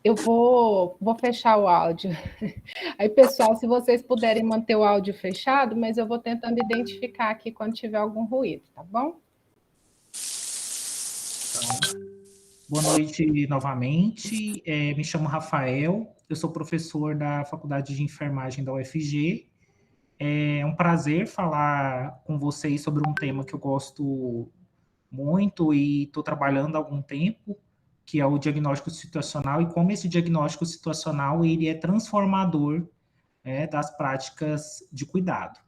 Eu vou fechar o áudio. Aí, pessoal, se vocês puderem manter o áudio fechado, mas eu vou tentando identificar aqui quando tiver algum ruído, tá bom? Então, boa noite novamente. Me chamo Rafael, eu sou professor da Faculdade de Enfermagem da UFG. É um prazer falar com vocês sobre um tema que eu gosto muito e estou trabalhando há algum tempo, que é o diagnóstico situacional, e como esse diagnóstico situacional ele é transformador, das práticas de cuidado.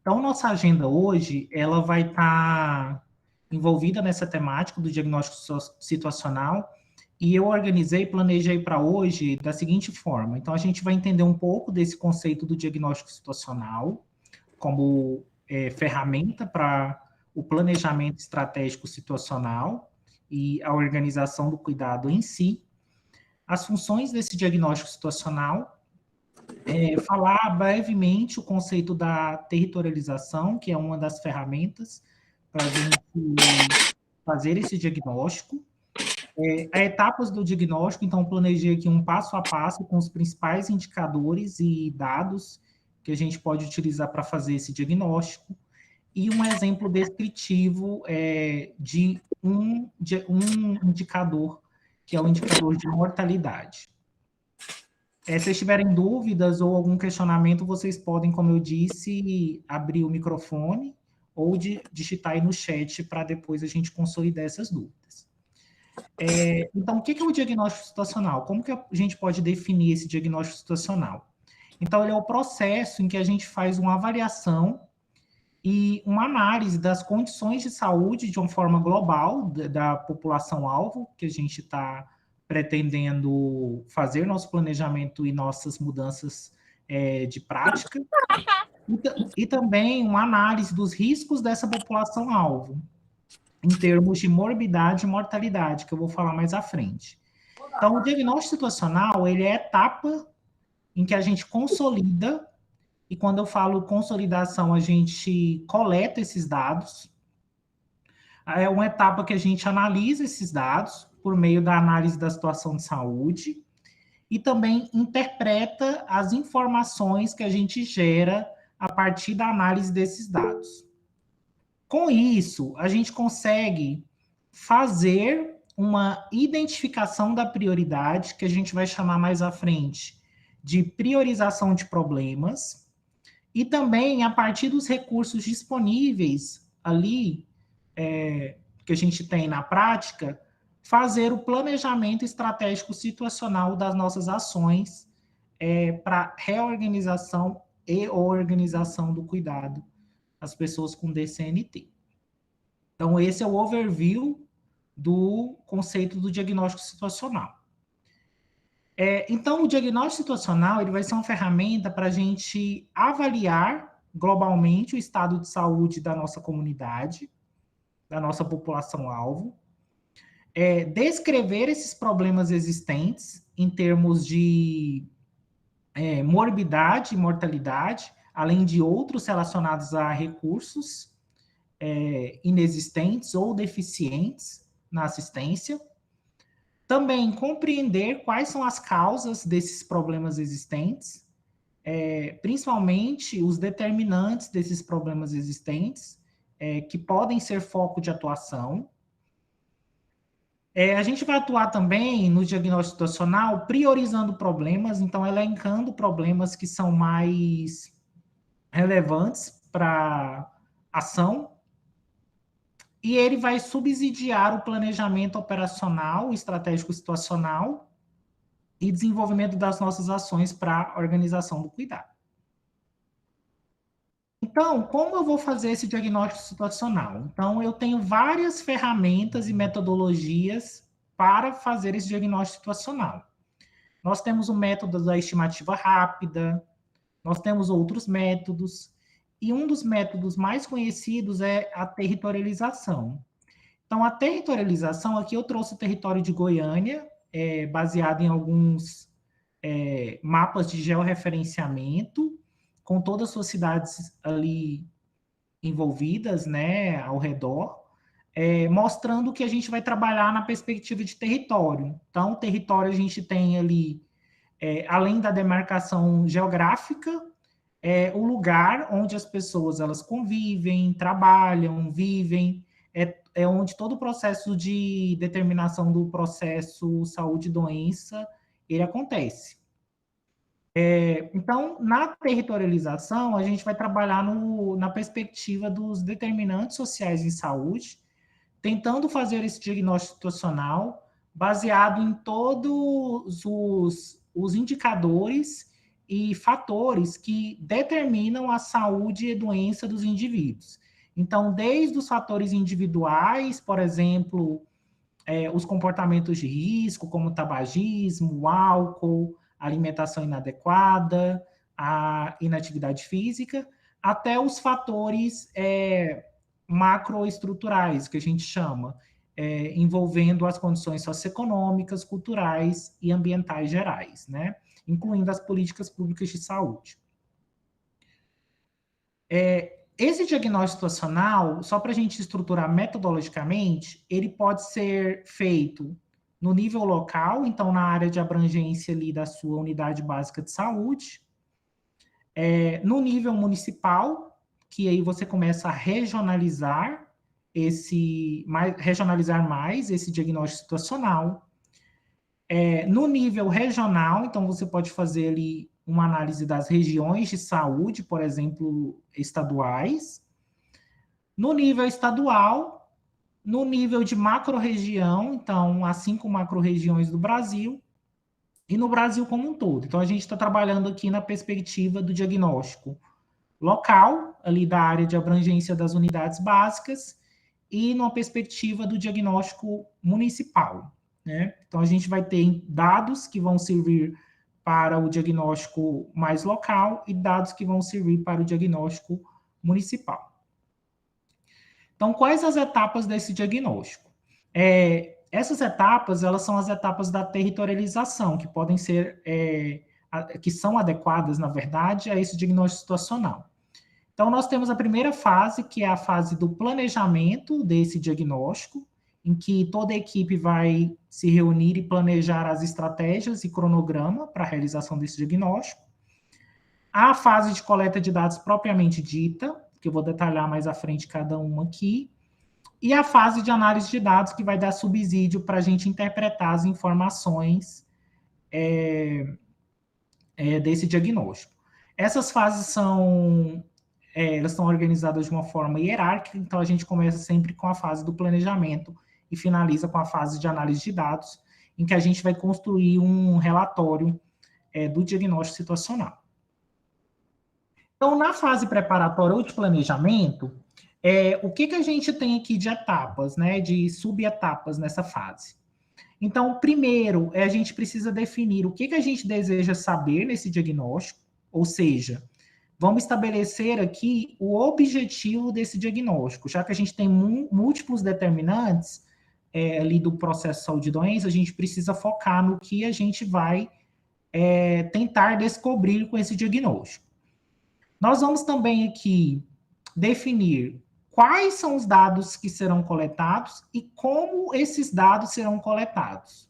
Então, nossa agenda hoje, ela vai estar envolvida nessa temática do diagnóstico situacional, e eu organizei, planejei para hoje da seguinte forma. Então, a gente vai entender um pouco desse conceito do diagnóstico situacional, como ferramenta para o planejamento estratégico situacional e a organização do cuidado em si, as funções desse diagnóstico situacional, falar brevemente o conceito da territorialização, que é uma das ferramentas para a gente fazer esse diagnóstico, etapas do diagnóstico. Então, planejei aqui um passo a passo com os principais indicadores e dados que a gente pode utilizar para fazer esse diagnóstico, e um exemplo descritivo de um indicador, que é o indicador de mortalidade. Se vocês tiverem dúvidas ou algum questionamento, vocês podem, como eu disse, abrir o microfone ou digitar aí no chat para depois a gente consolidar essas dúvidas. Então, o que é o diagnóstico situacional? Como que a gente pode definir esse diagnóstico situacional? Então, ele é o processo em que a gente faz uma avaliação e uma análise das condições de saúde de uma forma global da população-alvo, que a gente está pretendendo fazer nosso planejamento e nossas mudanças de prática, e também uma análise dos riscos dessa população-alvo, em termos de morbidade e mortalidade, que eu vou falar mais à frente. Então, o diagnóstico situacional, ele é a etapa em que a gente consolida, e quando eu falo consolidação, a gente coleta esses dados. É uma etapa que a gente analisa esses dados por meio da análise da situação de saúde e também interpreta as informações que a gente gera a partir da análise desses dados. Com isso, a gente consegue fazer uma identificação da prioridade, que a gente vai chamar mais à frente de priorização de problemas, e também, a partir dos recursos disponíveis ali, que a gente tem na prática, fazer o planejamento estratégico situacional das nossas ações para reorganização e organização do cuidado às pessoas com DCNT. Então, esse é o overview do conceito do diagnóstico situacional. Então, o diagnóstico situacional ele vai ser uma ferramenta para a gente avaliar globalmente o estado de saúde da nossa comunidade, da nossa população-alvo, descrever esses problemas existentes em termos de morbidade e mortalidade, além de outros relacionados a recursos inexistentes ou deficientes na assistência. Também compreender quais são as causas desses problemas existentes, principalmente os determinantes desses problemas existentes, que podem ser foco de atuação. A gente vai atuar também no diagnóstico situacional priorizando problemas, então elencando problemas que são mais relevantes para ação, e ele vai subsidiar o planejamento operacional, estratégico situacional e desenvolvimento das nossas ações para a organização do cuidado. Então, como eu vou fazer esse diagnóstico situacional? Então, eu tenho várias ferramentas e metodologias para fazer esse diagnóstico situacional. Nós temos o método da estimativa rápida, nós temos outros métodos, e um dos métodos mais conhecidos é a territorialização. Então, a territorialização, aqui eu trouxe o território de Goiânia, baseado em alguns mapas de georreferenciamento, com todas as suas cidades ali envolvidas, né, ao redor. mostrando que a gente vai trabalhar na perspectiva de território. Então, território a gente tem ali, além da demarcação geográfica, o lugar onde as pessoas elas convivem, trabalham, vivem, é onde todo o processo de determinação do processo saúde e doença, ele acontece. Então, na territorialização, a gente vai trabalhar na perspectiva dos determinantes sociais em saúde, tentando fazer esse diagnóstico situacional baseado em todos os indicadores e fatores que determinam a saúde e doença dos indivíduos. Então, desde os fatores individuais, por exemplo, os comportamentos de risco, como tabagismo, álcool, alimentação inadequada, a inatividade física, até os fatores macroestruturais, que a gente chama, envolvendo as condições socioeconômicas, culturais e ambientais gerais, né? Incluindo as políticas públicas de saúde. Esse diagnóstico situacional, só para a gente estruturar metodologicamente, ele pode ser feito no nível local, então na área de abrangência ali da sua unidade básica de saúde, no nível municipal, que aí você começa a regionalizar mais esse diagnóstico situacional. No nível regional, então você pode fazer ali uma análise das regiões de saúde, por exemplo, estaduais. No nível estadual, no nível de macro-região, então, as 5 macro-regiões do Brasil, e no Brasil como um todo. Então, a gente está trabalhando aqui na perspectiva do diagnóstico local, ali da área de abrangência das unidades básicas, e numa perspectiva do diagnóstico municipal, né? Então, a gente vai ter dados que vão servir para o diagnóstico mais local e dados que vão servir para o diagnóstico municipal. Então, quais as etapas desse diagnóstico? Essas etapas, elas são as etapas da territorialização, que podem ser, que são adequadas, na verdade, a esse diagnóstico situacional. Então, nós temos a primeira fase, que é a fase do planejamento desse diagnóstico, em que toda a equipe vai se reunir e planejar as estratégias e cronograma para a realização desse diagnóstico. A fase de coleta de dados propriamente dita, que eu vou detalhar mais à frente cada uma aqui, e a fase de análise de dados, que vai dar subsídio para a gente interpretar as informações desse diagnóstico. Essas fases elas estão organizadas de uma forma hierárquica, então a gente começa sempre com a fase do planejamento e finaliza com a fase de análise de dados, em que a gente vai construir um relatório do diagnóstico situacional. Então, na fase preparatória ou de planejamento, o que a gente tem aqui de etapas, né, de subetapas nessa fase? Então, primeiro, a gente precisa definir o que a gente deseja saber nesse diagnóstico, ou seja, vamos estabelecer aqui o objetivo desse diagnóstico, já que a gente tem múltiplos determinantes ali do processo de saúde e doença, a gente precisa focar no que a gente vai tentar descobrir com esse diagnóstico. Nós vamos também aqui definir quais são os dados que serão coletados e como esses dados serão coletados.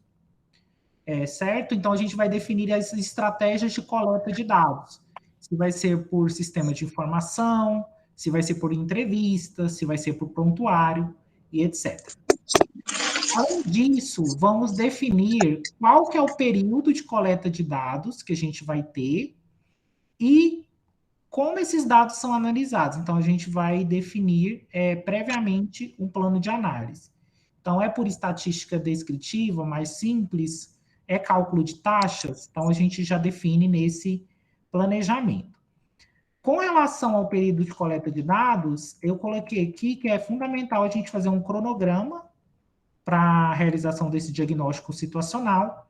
Certo? Então, a gente vai definir as estratégias de coleta de dados. Se vai ser por sistema de informação, se vai ser por entrevista, se vai ser por prontuário e etc. Além disso, vamos definir qual que é o período de coleta de dados que a gente vai ter e como esses dados são analisados. Então, a gente vai definir previamente um plano de análise. Então, por estatística descritiva, mais simples, cálculo de taxas, então a gente já define nesse planejamento. Com relação ao período de coleta de dados, eu coloquei aqui que é fundamental a gente fazer um cronograma para a realização desse diagnóstico situacional,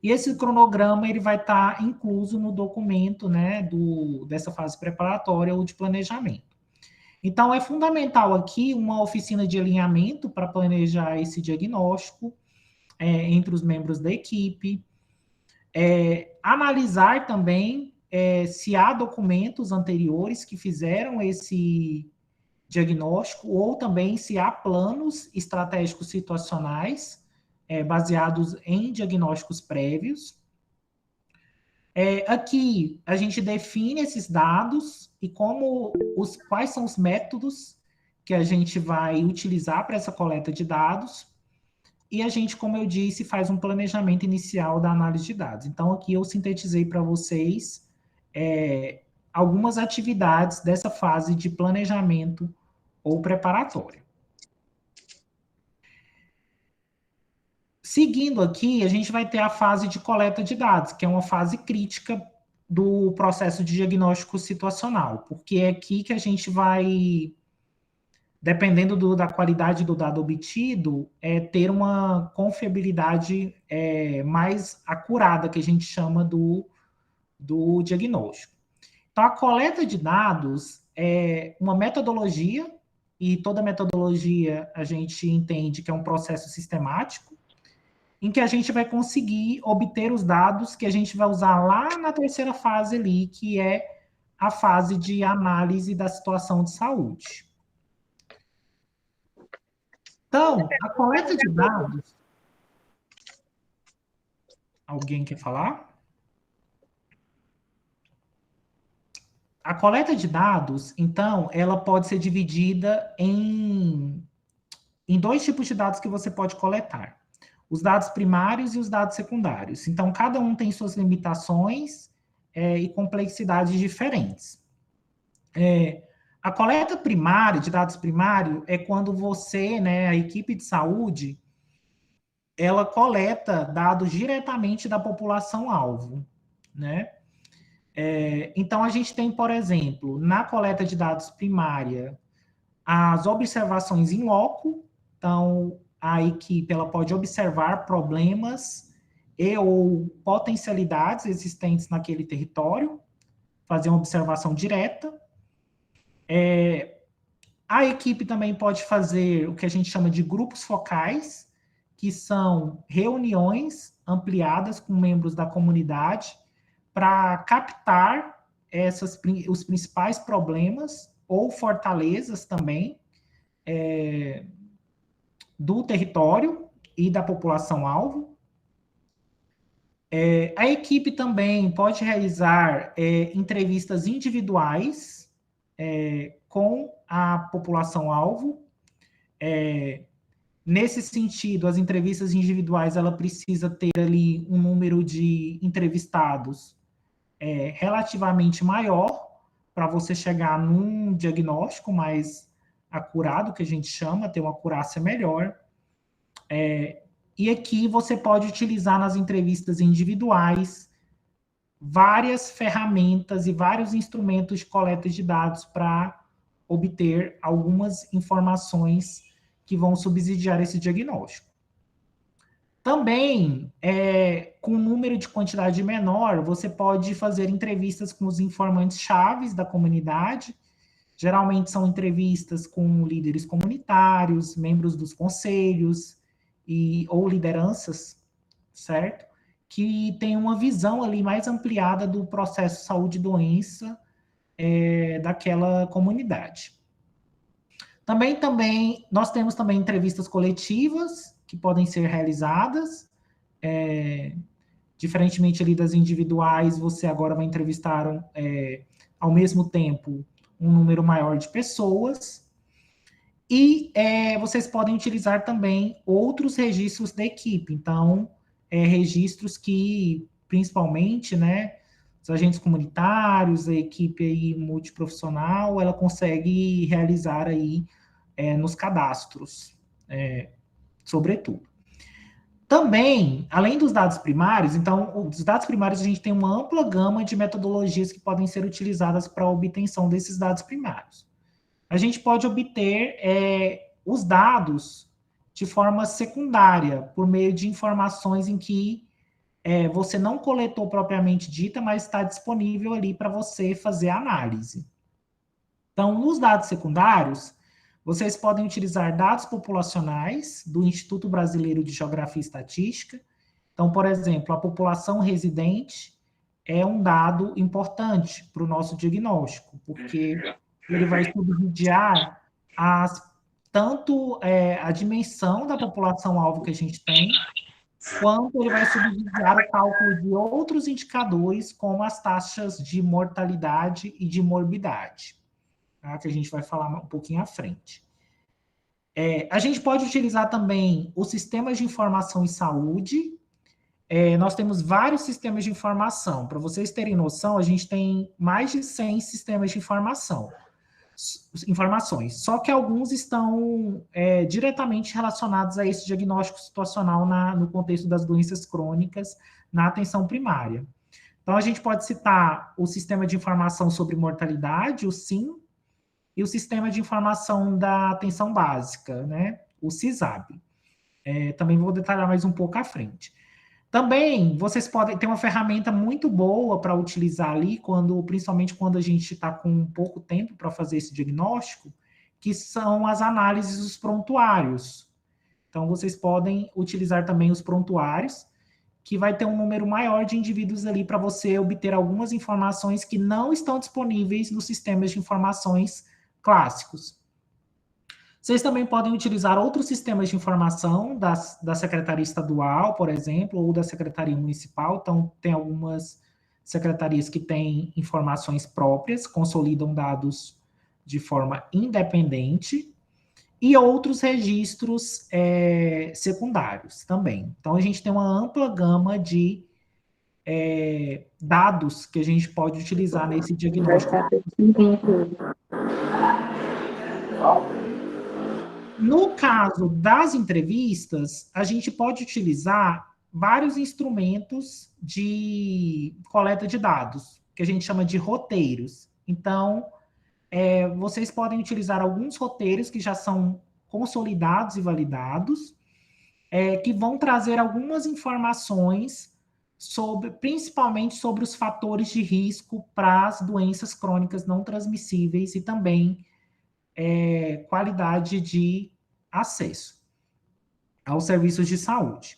e esse cronograma ele vai estar incluso no documento, né, dessa fase preparatória ou de planejamento. Então, é fundamental aqui uma oficina de alinhamento para planejar esse diagnóstico entre os membros da equipe, analisar também se há documentos anteriores que fizeram esse diagnóstico, ou também se há planos estratégicos situacionais baseados em diagnósticos prévios. Aqui a gente define esses dados e quais são os métodos que a gente vai utilizar para essa coleta de dados. E a gente, como eu disse, faz um planejamento inicial da análise de dados. Então, aqui eu sintetizei para vocês algumas atividades dessa fase de planejamento ou preparatório. Seguindo aqui, a gente vai ter a fase de coleta de dados, que é uma fase crítica do processo de diagnóstico situacional, porque é aqui que a gente vai, dependendo da qualidade do dado obtido, ter uma confiabilidade mais acurada, que a gente chama do diagnóstico. Então, a coleta de dados é uma metodologia, e toda metodologia a gente entende que é um processo sistemático, em que a gente vai conseguir obter os dados que a gente vai usar lá na terceira fase ali, que é a fase de análise da situação de saúde. Então, a coleta de dados... Alguém quer falar? A coleta de dados, então, ela pode ser dividida em dois tipos de dados que você pode coletar. Os dados primários e os dados secundários. Então, cada um tem suas limitações e complexidades diferentes. A coleta primária, de dados primários, é quando você, a equipe de saúde, ela coleta dados diretamente da população-alvo, né? Então, a gente tem, por exemplo, na coleta de dados primária, as observações in loco. Então, a equipe ela pode observar problemas e ou potencialidades existentes naquele território, fazer uma observação direta. A equipe também pode fazer o que a gente chama de grupos focais, que são reuniões ampliadas com membros da comunidade para captar os principais problemas ou fortalezas também do território e da população-alvo. A equipe também pode realizar entrevistas individuais com a população-alvo. Nesse sentido, as entrevistas individuais, ela precisa ter ali um número de entrevistados relativamente maior para você chegar num diagnóstico mais acurado, que a gente chama, ter uma acurácia melhor. E aqui você pode utilizar nas entrevistas individuais várias ferramentas e vários instrumentos de coleta de dados para obter algumas informações que vão subsidiar esse diagnóstico. Também, com um número de quantidade menor, você pode fazer entrevistas com os informantes chaves da comunidade. Geralmente são entrevistas com líderes comunitários, membros dos conselhos ou lideranças, certo? Que tem uma visão ali mais ampliada do processo saúde e doença daquela comunidade. Também, nós temos também entrevistas coletivas que podem ser realizadas, diferentemente ali das individuais, você agora vai entrevistar ao mesmo tempo um número maior de pessoas, e vocês podem utilizar também outros registros da equipe, então, registros que, principalmente, os agentes comunitários, a equipe aí multiprofissional, ela consegue realizar aí nos cadastros, sobretudo. Também, além dos dados primários, então, os dados primários, a gente tem uma ampla gama de metodologias que podem ser utilizadas para a obtenção desses dados primários. A gente pode obter os dados de forma secundária, por meio de informações em que você não coletou propriamente dita, mas está disponível ali para você fazer a análise. Então, nos dados secundários, vocês podem utilizar dados populacionais do Instituto Brasileiro de Geografia e Estatística. Então, por exemplo, a população residente é um dado importante para o nosso diagnóstico, porque ele vai subsidiar tanto a dimensão da população-alvo que a gente tem, quanto ele vai subsidiar o cálculo de outros indicadores, como as taxas de mortalidade e de morbidade, tá? Que a gente vai falar um pouquinho à frente. A gente pode utilizar também os sistemas de informação em saúde. Nós temos vários sistemas de informação. Para vocês terem noção, a gente tem mais de 100 sistemas de informações, só que alguns estão diretamente relacionados a esse diagnóstico situacional no contexto das doenças crônicas na atenção primária. Então, a gente pode citar o Sistema de Informação sobre Mortalidade, o SIM, e o Sistema de Informação da Atenção Básica, né, o CISAB. Também vou detalhar mais um pouco à frente. Também, vocês podem ter uma ferramenta muito boa para utilizar ali, principalmente quando a gente está com pouco tempo para fazer esse diagnóstico, que são as análises dos prontuários. Então, vocês podem utilizar também os prontuários, que vai ter um número maior de indivíduos ali para você obter algumas informações que não estão disponíveis nos sistemas de informações clássicos. Vocês também podem utilizar outros sistemas de informação da Secretaria Estadual, por exemplo, ou da Secretaria Municipal. Então, tem algumas secretarias que têm informações próprias, consolidam dados de forma independente, e outros registros secundários também. Então, a gente tem uma ampla gama de dados que a gente pode utilizar nesse diagnóstico. No caso das entrevistas, a gente pode utilizar vários instrumentos de coleta de dados, que a gente chama de roteiros. Então, vocês podem utilizar alguns roteiros que já são consolidados e validados, que vão trazer algumas informações principalmente sobre os fatores de risco para as doenças crônicas não transmissíveis e também qualidade de acesso aos serviços de saúde.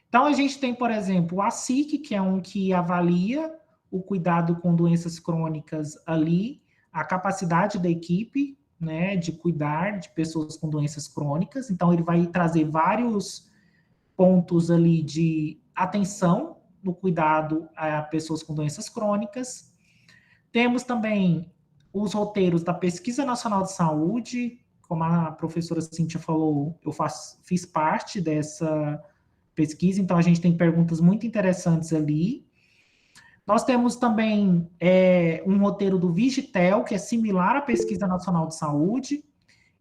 Então, a gente tem, por exemplo, a SIC, que é um que avalia o cuidado com doenças crônicas ali, a capacidade da equipe, né, de cuidar de pessoas com doenças crônicas. Então, ele vai trazer vários pontos ali de atenção no cuidado a pessoas com doenças crônicas. Temos também os roteiros da Pesquisa Nacional de Saúde, como a professora Cíntia falou, eu fiz parte dessa pesquisa, então a gente tem perguntas muito interessantes ali. Nós temos também um roteiro do Vigitel, que é similar à Pesquisa Nacional de Saúde,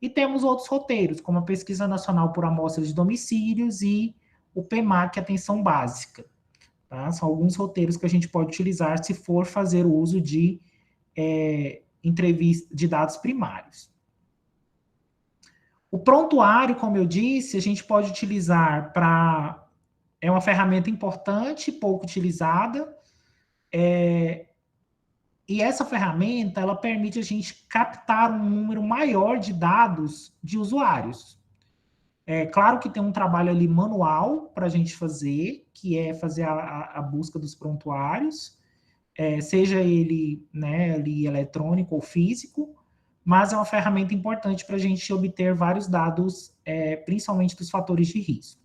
e temos outros roteiros, como a Pesquisa Nacional por Amostras de Domicílios e o PEMAC, Atenção Básica. Tá? São alguns roteiros que a gente pode utilizar se for fazer o uso de entrevista de dados primários. O prontuário, como eu disse, a gente pode utilizar é uma ferramenta importante, pouco utilizada, e essa ferramenta, ela permite a gente captar um número maior de dados de usuários. Claro que tem um trabalho ali manual para a gente fazer, que é fazer a busca dos prontuários, seja ele, né, ali eletrônico ou físico, mas é uma ferramenta importante para a gente obter vários dados, principalmente dos fatores de risco.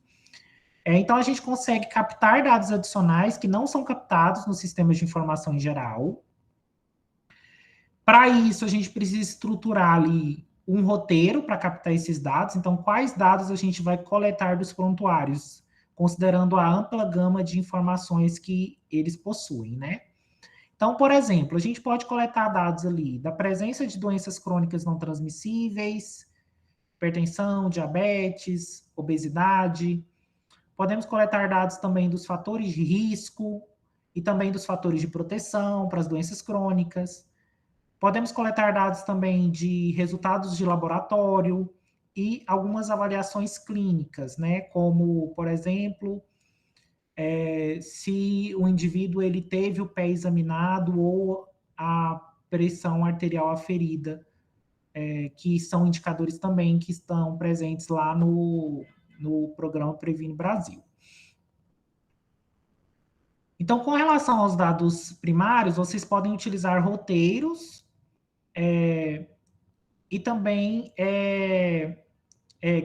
Então, a gente consegue captar dados adicionais que não são captados nos sistemas de informação em geral. Para isso, a gente precisa estruturar ali um roteiro para captar esses dados. Então, quais dados a gente vai coletar dos prontuários, considerando a ampla gama de informações que eles possuem, né? Então, por exemplo, a gente pode coletar dados ali da presença de doenças crônicas não transmissíveis, hipertensão, diabetes, obesidade. Podemos coletar dados também dos fatores de risco e também dos fatores de proteção para as doenças crônicas. Podemos coletar dados também de resultados de laboratório e algumas avaliações clínicas, né? Como, por exemplo, se o indivíduo ele teve o pé examinado ou a pressão arterial aferida, que são indicadores também que estão presentes lá no programa Previne Brasil. Então, com relação aos dados primários, vocês podem utilizar roteiros e também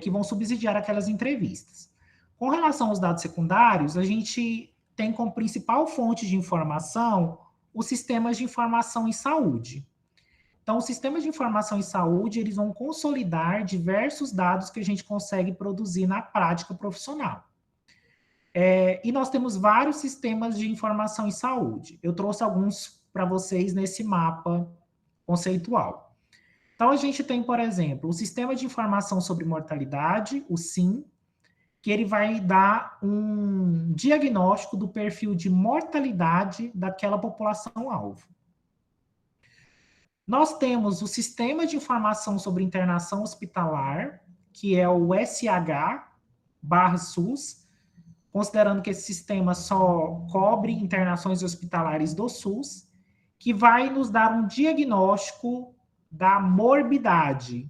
que vão subsidiar aquelas entrevistas. Com relação aos dados secundários, a gente tem como principal fonte de informação os sistemas de informação em saúde. Então, os sistemas de informação em saúde, eles vão consolidar diversos dados que a gente consegue produzir na prática profissional. E nós temos vários sistemas de informação em saúde. Eu trouxe alguns para vocês nesse mapa conceitual. Então, a gente tem, por exemplo, o Sistema de Informação sobre Mortalidade, o SIM, que ele vai dar um diagnóstico do perfil de mortalidade daquela população-alvo. Nós temos o Sistema de Informação sobre Internação Hospitalar, que é o SH/SUS, considerando que esse sistema só cobre internações hospitalares do SUS, que vai nos dar um diagnóstico da morbidade.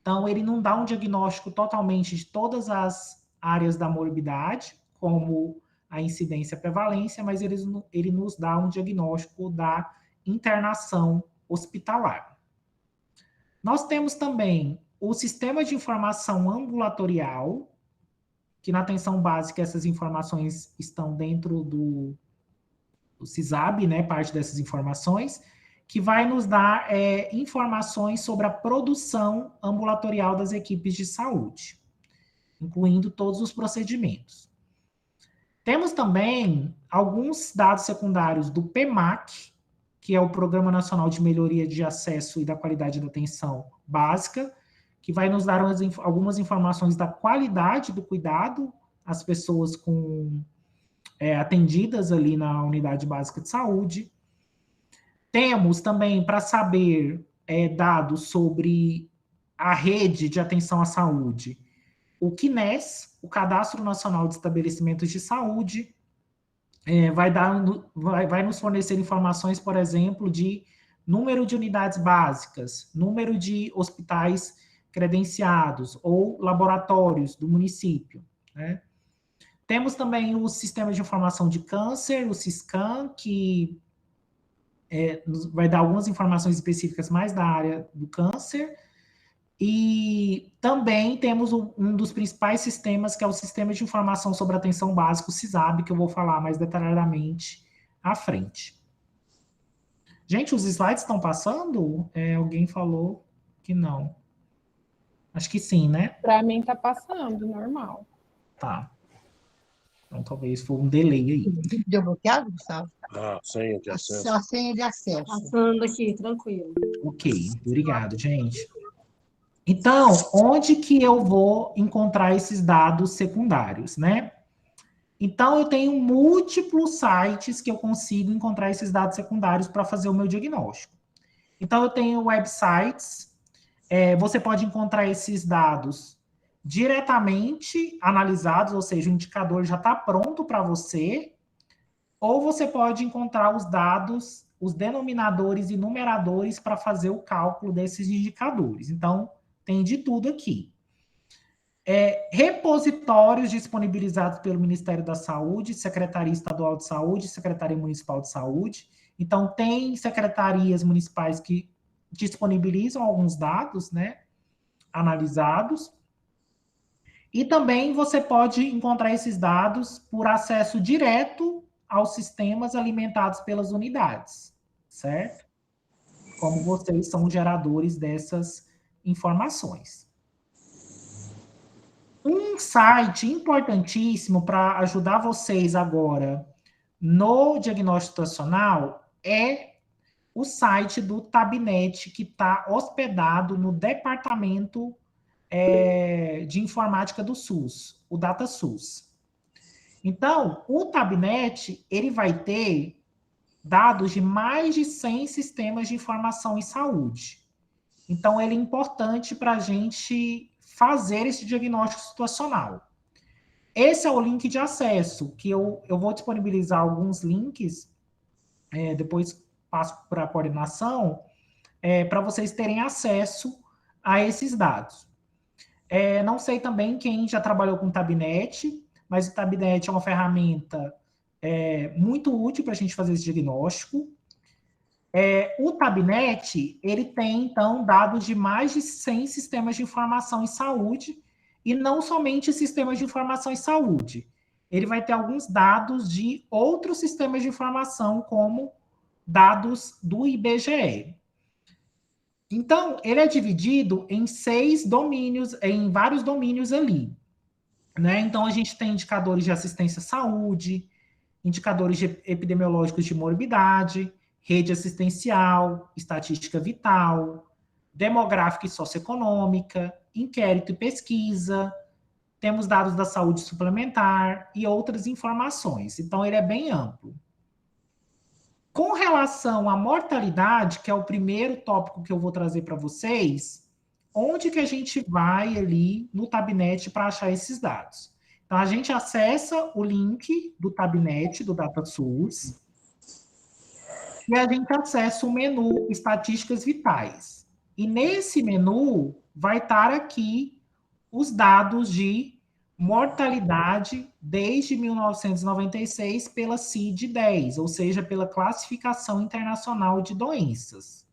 Então, ele não dá um diagnóstico totalmente de todas as áreas da morbidade, como a incidência e a prevalência, mas ele nos dá um diagnóstico da internação hospitalar. Nós temos também o Sistema de Informação Ambulatorial, que na atenção básica essas informações estão dentro do CISAB, né, parte dessas informações, que vai nos dar informações sobre a produção ambulatorial das equipes de saúde, incluindo todos os procedimentos. Temos também alguns dados secundários do PEMAC, que é o Programa Nacional de Melhoria de Acesso e da Qualidade da Atenção Básica, que vai nos dar algumas informações da qualidade do cuidado às pessoas atendidas ali na unidade básica de saúde. Temos também, para saber dados sobre a rede de atenção à saúde, o CNES, o Cadastro Nacional de Estabelecimentos de Saúde, vai nos fornecer informações, por exemplo, de número de unidades básicas, número de hospitais credenciados ou laboratórios do município, né? Temos também o Sistema de Informação de Câncer, o SISCAN, que vai dar algumas informações específicas mais da área do câncer. E também temos um dos principais sistemas, que é o Sistema de Informação sobre Atenção Básica, o CISAB, que eu vou falar mais detalhadamente à frente. Gente, os slides estão passando? Alguém falou que não. Acho que sim, né? Para mim está passando, normal. Tá. Então, talvez foi um delay aí. Deu bloqueado, Gustavo? A senha de acesso. A senha de acesso. Passando aqui, tranquilo. Ok, obrigado, gente. Então, onde que eu vou encontrar esses dados secundários, né? Então, eu tenho múltiplos sites que eu consigo encontrar esses dados secundários para fazer o meu diagnóstico. Então, eu tenho websites, você pode encontrar esses dados diretamente analisados, ou seja, o indicador já está pronto para você, ou você pode encontrar os dados, os denominadores e numeradores para fazer o cálculo desses indicadores. Então, tem de tudo aqui. Repositórios disponibilizados pelo Ministério da Saúde, Secretaria Estadual de Saúde, Secretaria Municipal de Saúde. Então, tem secretarias municipais que disponibilizam alguns dados, né, analisados. E também você pode encontrar esses dados por acesso direto aos sistemas alimentados pelas unidades, certo? Como vocês são geradores dessas informações. Um site importantíssimo para ajudar vocês agora no diagnóstico situacional é o site do Tabnet, que está hospedado no Departamento de Informática do SUS, o DataSUS. Então, o Tabnet, ele vai ter dados de mais de 100 sistemas de informação em saúde. Então, ele é importante para a gente fazer esse diagnóstico situacional. Esse é o link de acesso, que eu vou disponibilizar alguns links, depois passo para a coordenação, para vocês terem acesso a esses dados. Não sei também quem já trabalhou com o Tabnet, mas o Tabnet é uma ferramenta muito útil para a gente fazer esse diagnóstico. O Tabnet, ele tem, então, dados de mais de 100 sistemas de informação em saúde, e não somente sistemas de informação em saúde. Ele vai ter alguns dados de outros sistemas de informação, como dados do IBGE. Então, ele é dividido em 6 domínios, em vários domínios ali, né? Então, a gente tem indicadores de assistência à saúde, indicadores epidemiológicos de morbidade, rede assistencial, estatística vital, demográfica e socioeconômica, inquérito e pesquisa, temos dados da saúde suplementar e outras informações. Então, ele é bem amplo. Com relação à mortalidade, que é o primeiro tópico que eu vou trazer para vocês, onde que a gente vai ali no Tabnet para achar esses dados? Então, a gente acessa o link do Tabnet, do DataSource, e a gente acessa o menu Estatísticas Vitais. E nesse menu vai estar aqui os dados de mortalidade desde 1996 pela CID-10, ou seja, pela Classificação Internacional de Doenças.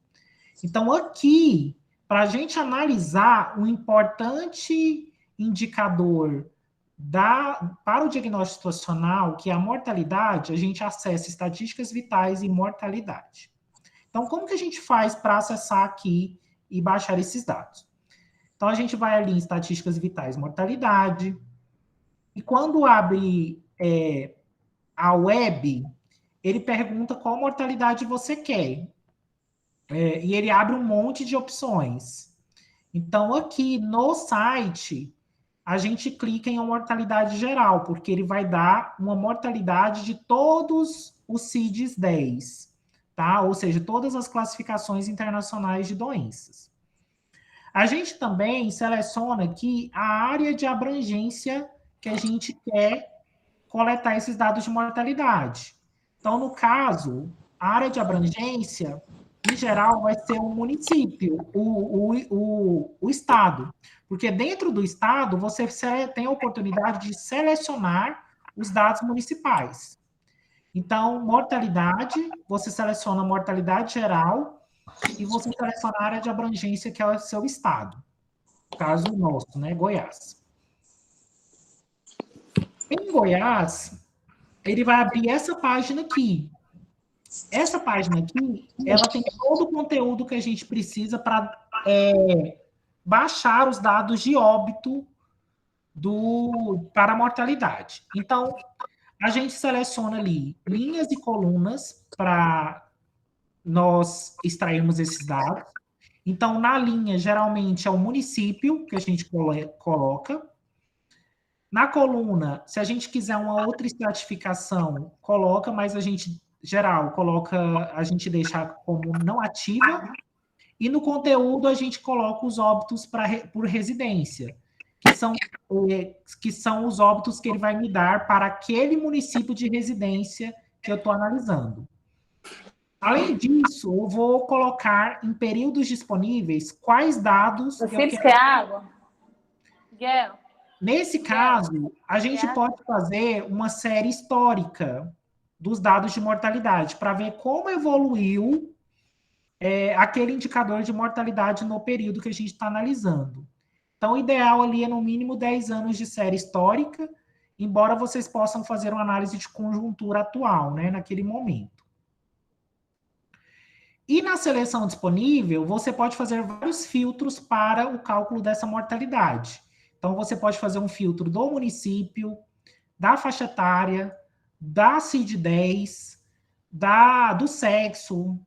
Então, aqui, para a gente analisar um importante indicador para o diagnóstico situacional, que é a mortalidade, a gente acessa estatísticas vitais e mortalidade. Então, como que a gente faz para acessar aqui e baixar esses dados? Então, a gente vai ali em estatísticas vitais, mortalidade, e quando abre a web, ele pergunta qual mortalidade você quer. E ele abre um monte de opções. Então, aqui no site, a gente clica em uma mortalidade geral, porque ele vai dar uma mortalidade de todos os CIDs-10, tá? Ou seja, todas as classificações internacionais de doenças. A gente também seleciona aqui a área de abrangência que a gente quer coletar esses dados de mortalidade. Então, no caso, a área de abrangência, em geral, vai ser o município, o estado. Porque dentro do estado, você tem a oportunidade de selecionar os dados municipais. Então, mortalidade, você seleciona a mortalidade geral e você seleciona a área de abrangência, que é o seu estado. No caso nosso, né, Goiás. Em Goiás, ele vai abrir essa página aqui. Essa página aqui, ela tem todo o conteúdo que a gente precisa para baixar os dados de óbito para a mortalidade. Então, a gente seleciona ali linhas e colunas para nós extrairmos esses dados. Então, na linha, geralmente, é o município que a gente coloca. Na coluna, se a gente quiser uma outra estratificação, coloca, mas a gente, geral, a gente deixa como não ativa. E no conteúdo, a gente coloca os óbitos por residência, que são os óbitos que ele vai me dar para aquele município de residência que eu estou analisando. Além disso, eu vou colocar em períodos disponíveis quais dados... Você quer água? Miguel? Nesse caso, a gente pode fazer uma série histórica dos dados de mortalidade para ver como evoluiu aquele indicador de mortalidade no período que a gente está analisando. Então, o ideal ali é no mínimo 10 anos de série histórica, embora vocês possam fazer uma análise de conjuntura atual, né, naquele momento. E na seleção disponível, você pode fazer vários filtros para o cálculo dessa mortalidade. Então, você pode fazer um filtro do município, da faixa etária, da CID-10, do sexo,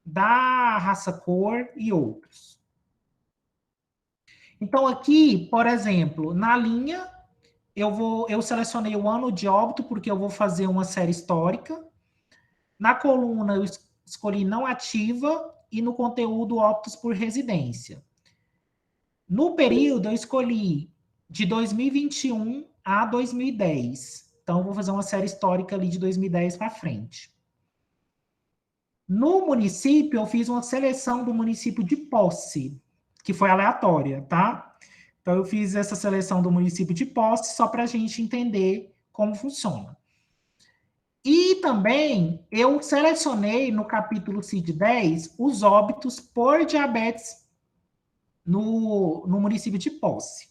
da raça-cor e outros. Então, aqui, por exemplo, na linha, eu selecionei o ano de óbito, porque eu vou fazer uma série histórica. Na coluna, eu escolhi não ativa, e no conteúdo, óbitos por residência. No período, eu escolhi de 2021 a 2010. Então, eu vou fazer uma série histórica ali de 2010 para frente. No município, eu fiz uma seleção do município de posse, que foi aleatória, tá? Então, eu fiz essa seleção do município de posse só para a gente entender como funciona. E também eu selecionei no capítulo CID-10 os óbitos por diabetes no município de Posse,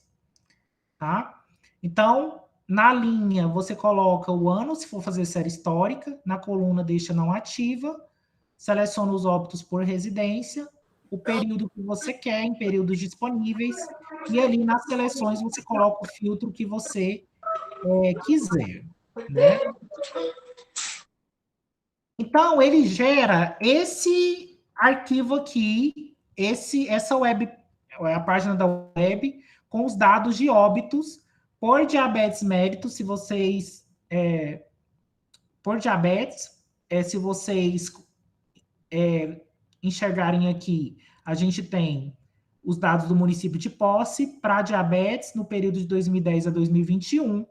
tá? Então, na linha, você coloca o ano, se for fazer série histórica, na coluna deixa não ativa, seleciona os óbitos por residência, o período que você quer, em períodos disponíveis, e ali nas seleções você coloca o filtro que você quiser, né? Então, ele gera esse arquivo aqui, essa web, a página da web, com os dados de óbitos por diabetes mellitus, se vocês... por diabetes, se vocês enxergarem aqui, a gente tem os dados do município de Posse para diabetes no período de 2010 a 2021.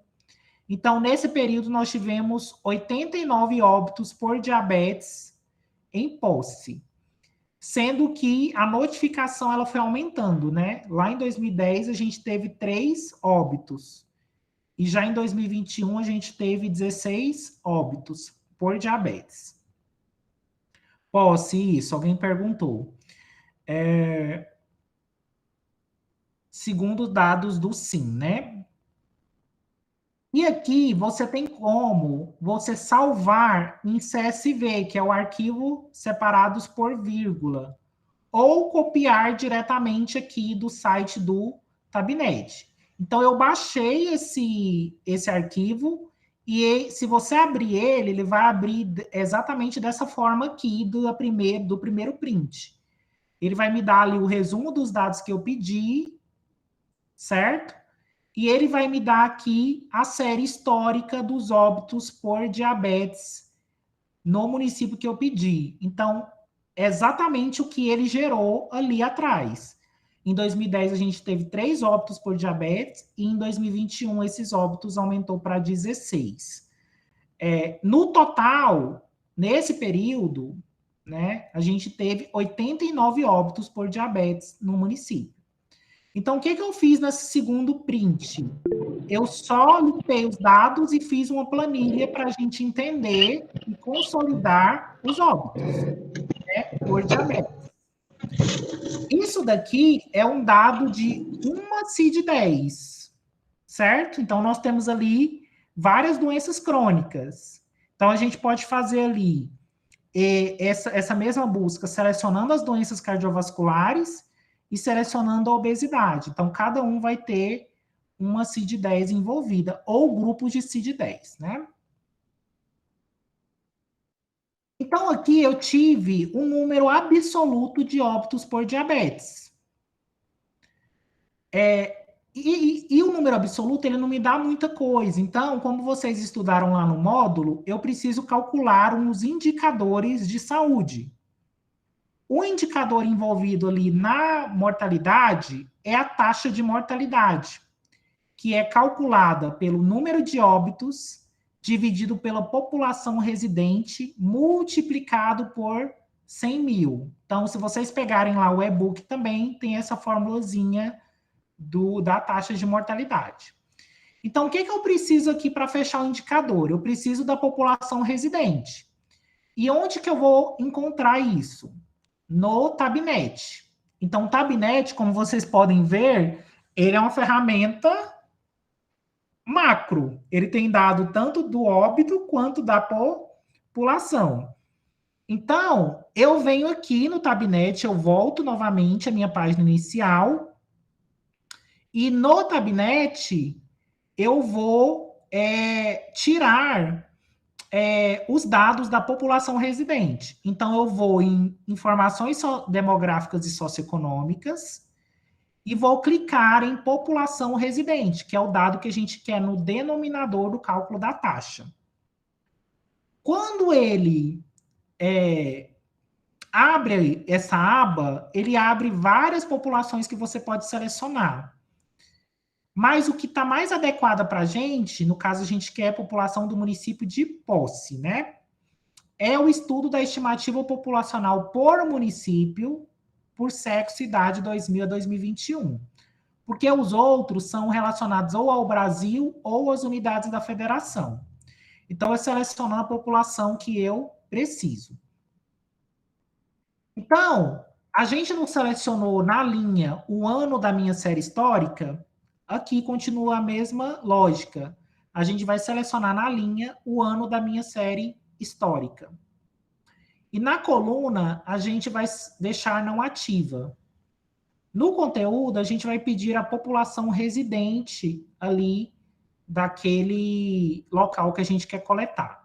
Então, nesse período, nós tivemos 89 óbitos por diabetes em Posse, sendo que a notificação ela foi aumentando, né? Lá em 2010, a gente teve 3 óbitos, e já em 2021, a gente teve 16 óbitos por diabetes. Posse, isso, alguém perguntou. Segundo dados do SIM, né? E aqui você tem como você salvar em CSV, que é o arquivo separados por vírgula, ou copiar diretamente aqui do site do Tabnet. Então, eu baixei esse arquivo e se você abrir ele, ele vai abrir exatamente dessa forma aqui do primeiro print. Ele vai me dar ali o resumo dos dados que eu pedi, certo? E ele vai me dar aqui a série histórica dos óbitos por diabetes no município que eu pedi. Então, é exatamente o que ele gerou ali atrás. Em 2010, a gente teve 3 óbitos por diabetes, e em 2021, esses óbitos aumentou para 16. No total, nesse período, né, a gente teve 89 óbitos por diabetes no município. Então, o que eu fiz nesse segundo print? Eu só limpei os dados e fiz uma planilha para a gente entender e consolidar os óbitos, né, por diabetes. Isso daqui é um dado de uma CID-10, certo? Então, nós temos ali várias doenças crônicas. Então, a gente pode fazer ali essa mesma busca selecionando as doenças cardiovasculares e selecionando a obesidade. Então, cada um vai ter uma CID-10 envolvida, ou grupos de CID-10, né? Então, aqui eu tive um número absoluto de óbitos por diabetes. E o número absoluto, ele não me dá muita coisa. Então, como vocês estudaram lá no módulo, eu preciso calcular uns indicadores de saúde. O indicador envolvido ali na mortalidade é a taxa de mortalidade, que é calculada pelo número de óbitos dividido pela população residente multiplicado por 100 mil. Então, se vocês pegarem lá o e-book, também tem essa formulazinha da taxa de mortalidade. Então, o que eu preciso aqui para fechar o indicador? Eu preciso da população residente. E onde que eu vou encontrar isso? No Tabnet. Então, o Tabnet, como vocês podem ver, ele é uma ferramenta macro. Ele tem dado tanto do óbito quanto da população. Então, eu venho aqui no Tabnet, eu volto novamente à minha página inicial, e no Tabnet eu vou tirar os dados da população residente. Então, eu vou em informações demográficas e socioeconômicas e vou clicar em população residente, que é o dado que a gente quer no denominador do cálculo da taxa. Quando ele abre essa aba, ele abre várias populações que você pode selecionar. Mas o que está mais adequado para a gente, no caso a gente quer a população do município de Posse, né? É o estudo da estimativa populacional por município, por sexo e idade 2000 a 2021. Porque os outros são relacionados ou ao Brasil ou às unidades da federação. Então, eu seleciono a população que eu preciso. Então, a gente não selecionou na linha o ano da minha série histórica, aqui continua a mesma lógica. A gente vai selecionar na linha o ano da minha série histórica. E na coluna, a gente vai deixar não ativa. No conteúdo, a gente vai pedir a população residente ali daquele local que a gente quer coletar.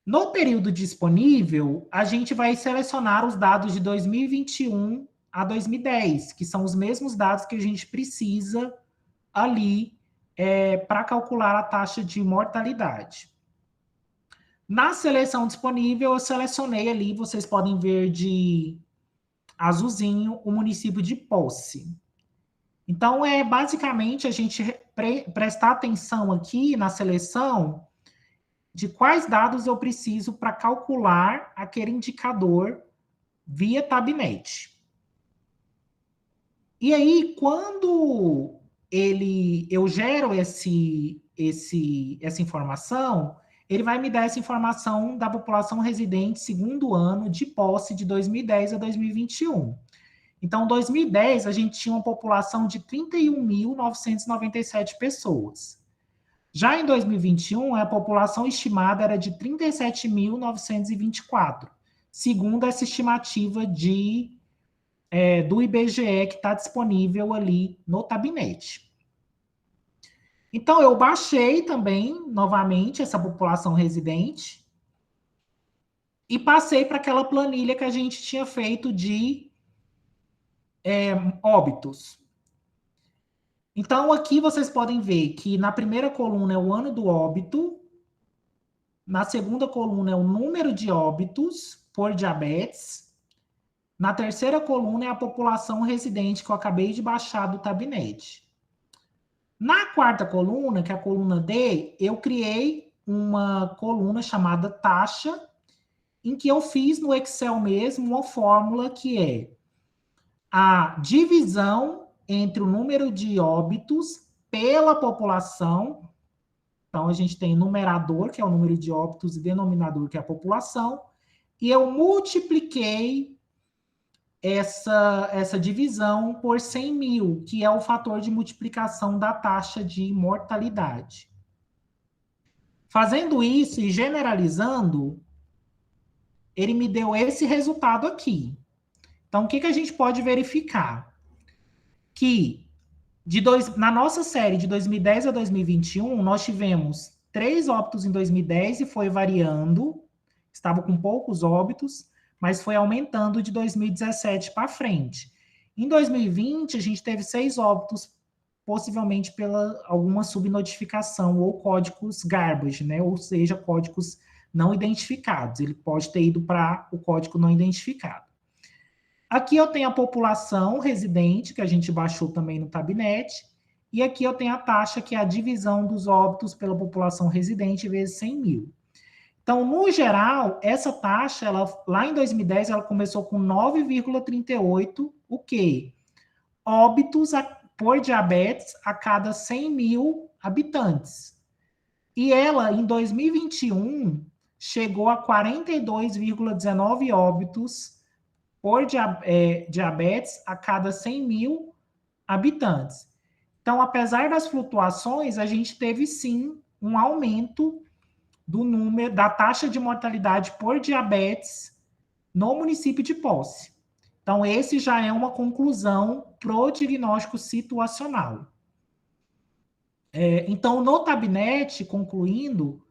No período disponível, a gente vai selecionar os dados de 2021 a 2010, que são os mesmos dados que a gente precisa ali para calcular a taxa de mortalidade. Na seleção disponível, eu selecionei ali, vocês podem ver de azulzinho, o município de Posse. Então, basicamente a gente prestar atenção aqui na seleção de quais dados eu preciso para calcular aquele indicador via Tabnet. E aí, quando eu gero essa informação, ele vai me dar essa informação da população residente segundo ano de posse de 2010 a 2021. Então, em 2010, a gente tinha uma população de 31.997 pessoas. Já em 2021, a população estimada era de 37.924, segundo essa estimativa do IBGE que está disponível ali no Tabnet. Então, eu baixei também, novamente, essa população residente e passei para aquela planilha que a gente tinha feito de óbitos. Então, aqui vocês podem ver que na primeira coluna é o ano do óbito, na segunda coluna é o número de óbitos por diabetes, na terceira coluna é a população residente que eu acabei de baixar do Tabnet. Na quarta coluna, que é a coluna D, eu criei uma coluna chamada taxa, em que eu fiz no Excel mesmo uma fórmula que é a divisão entre o número de óbitos pela população. Então, a gente tem numerador, que é o número de óbitos, e denominador, que é a população, e eu multipliquei essa divisão por 100 mil, que é o fator de multiplicação da taxa de mortalidade. Fazendo isso e generalizando, ele me deu esse resultado aqui. Então, o que a gente pode verificar? Que na nossa série de 2010 a 2021, nós tivemos 3 óbitos em 2010 e foi variando, estava com poucos óbitos, mas foi aumentando de 2017 para frente. Em 2020, a gente teve 6 óbitos, possivelmente pela alguma subnotificação ou códigos garbage, né? Ou seja, códigos não identificados. Ele pode ter ido para o código não identificado. Aqui eu tenho a população residente, que a gente baixou também no Tabnet, e aqui eu tenho a taxa, que é a divisão dos óbitos pela população residente vezes 100 mil. Então, no geral, essa taxa, lá em 2010, ela começou com 9,38, o quê? Óbitos por diabetes a cada 100 mil habitantes. E ela, em 2021, chegou a 42,19 óbitos por diabetes a cada 100 mil habitantes. Então, apesar das flutuações, a gente teve, sim, um aumento do número, da taxa de mortalidade por diabetes no município de Posse. Então, esse já é uma conclusão pro diagnóstico situacional. Então, no Tabnet, concluindo,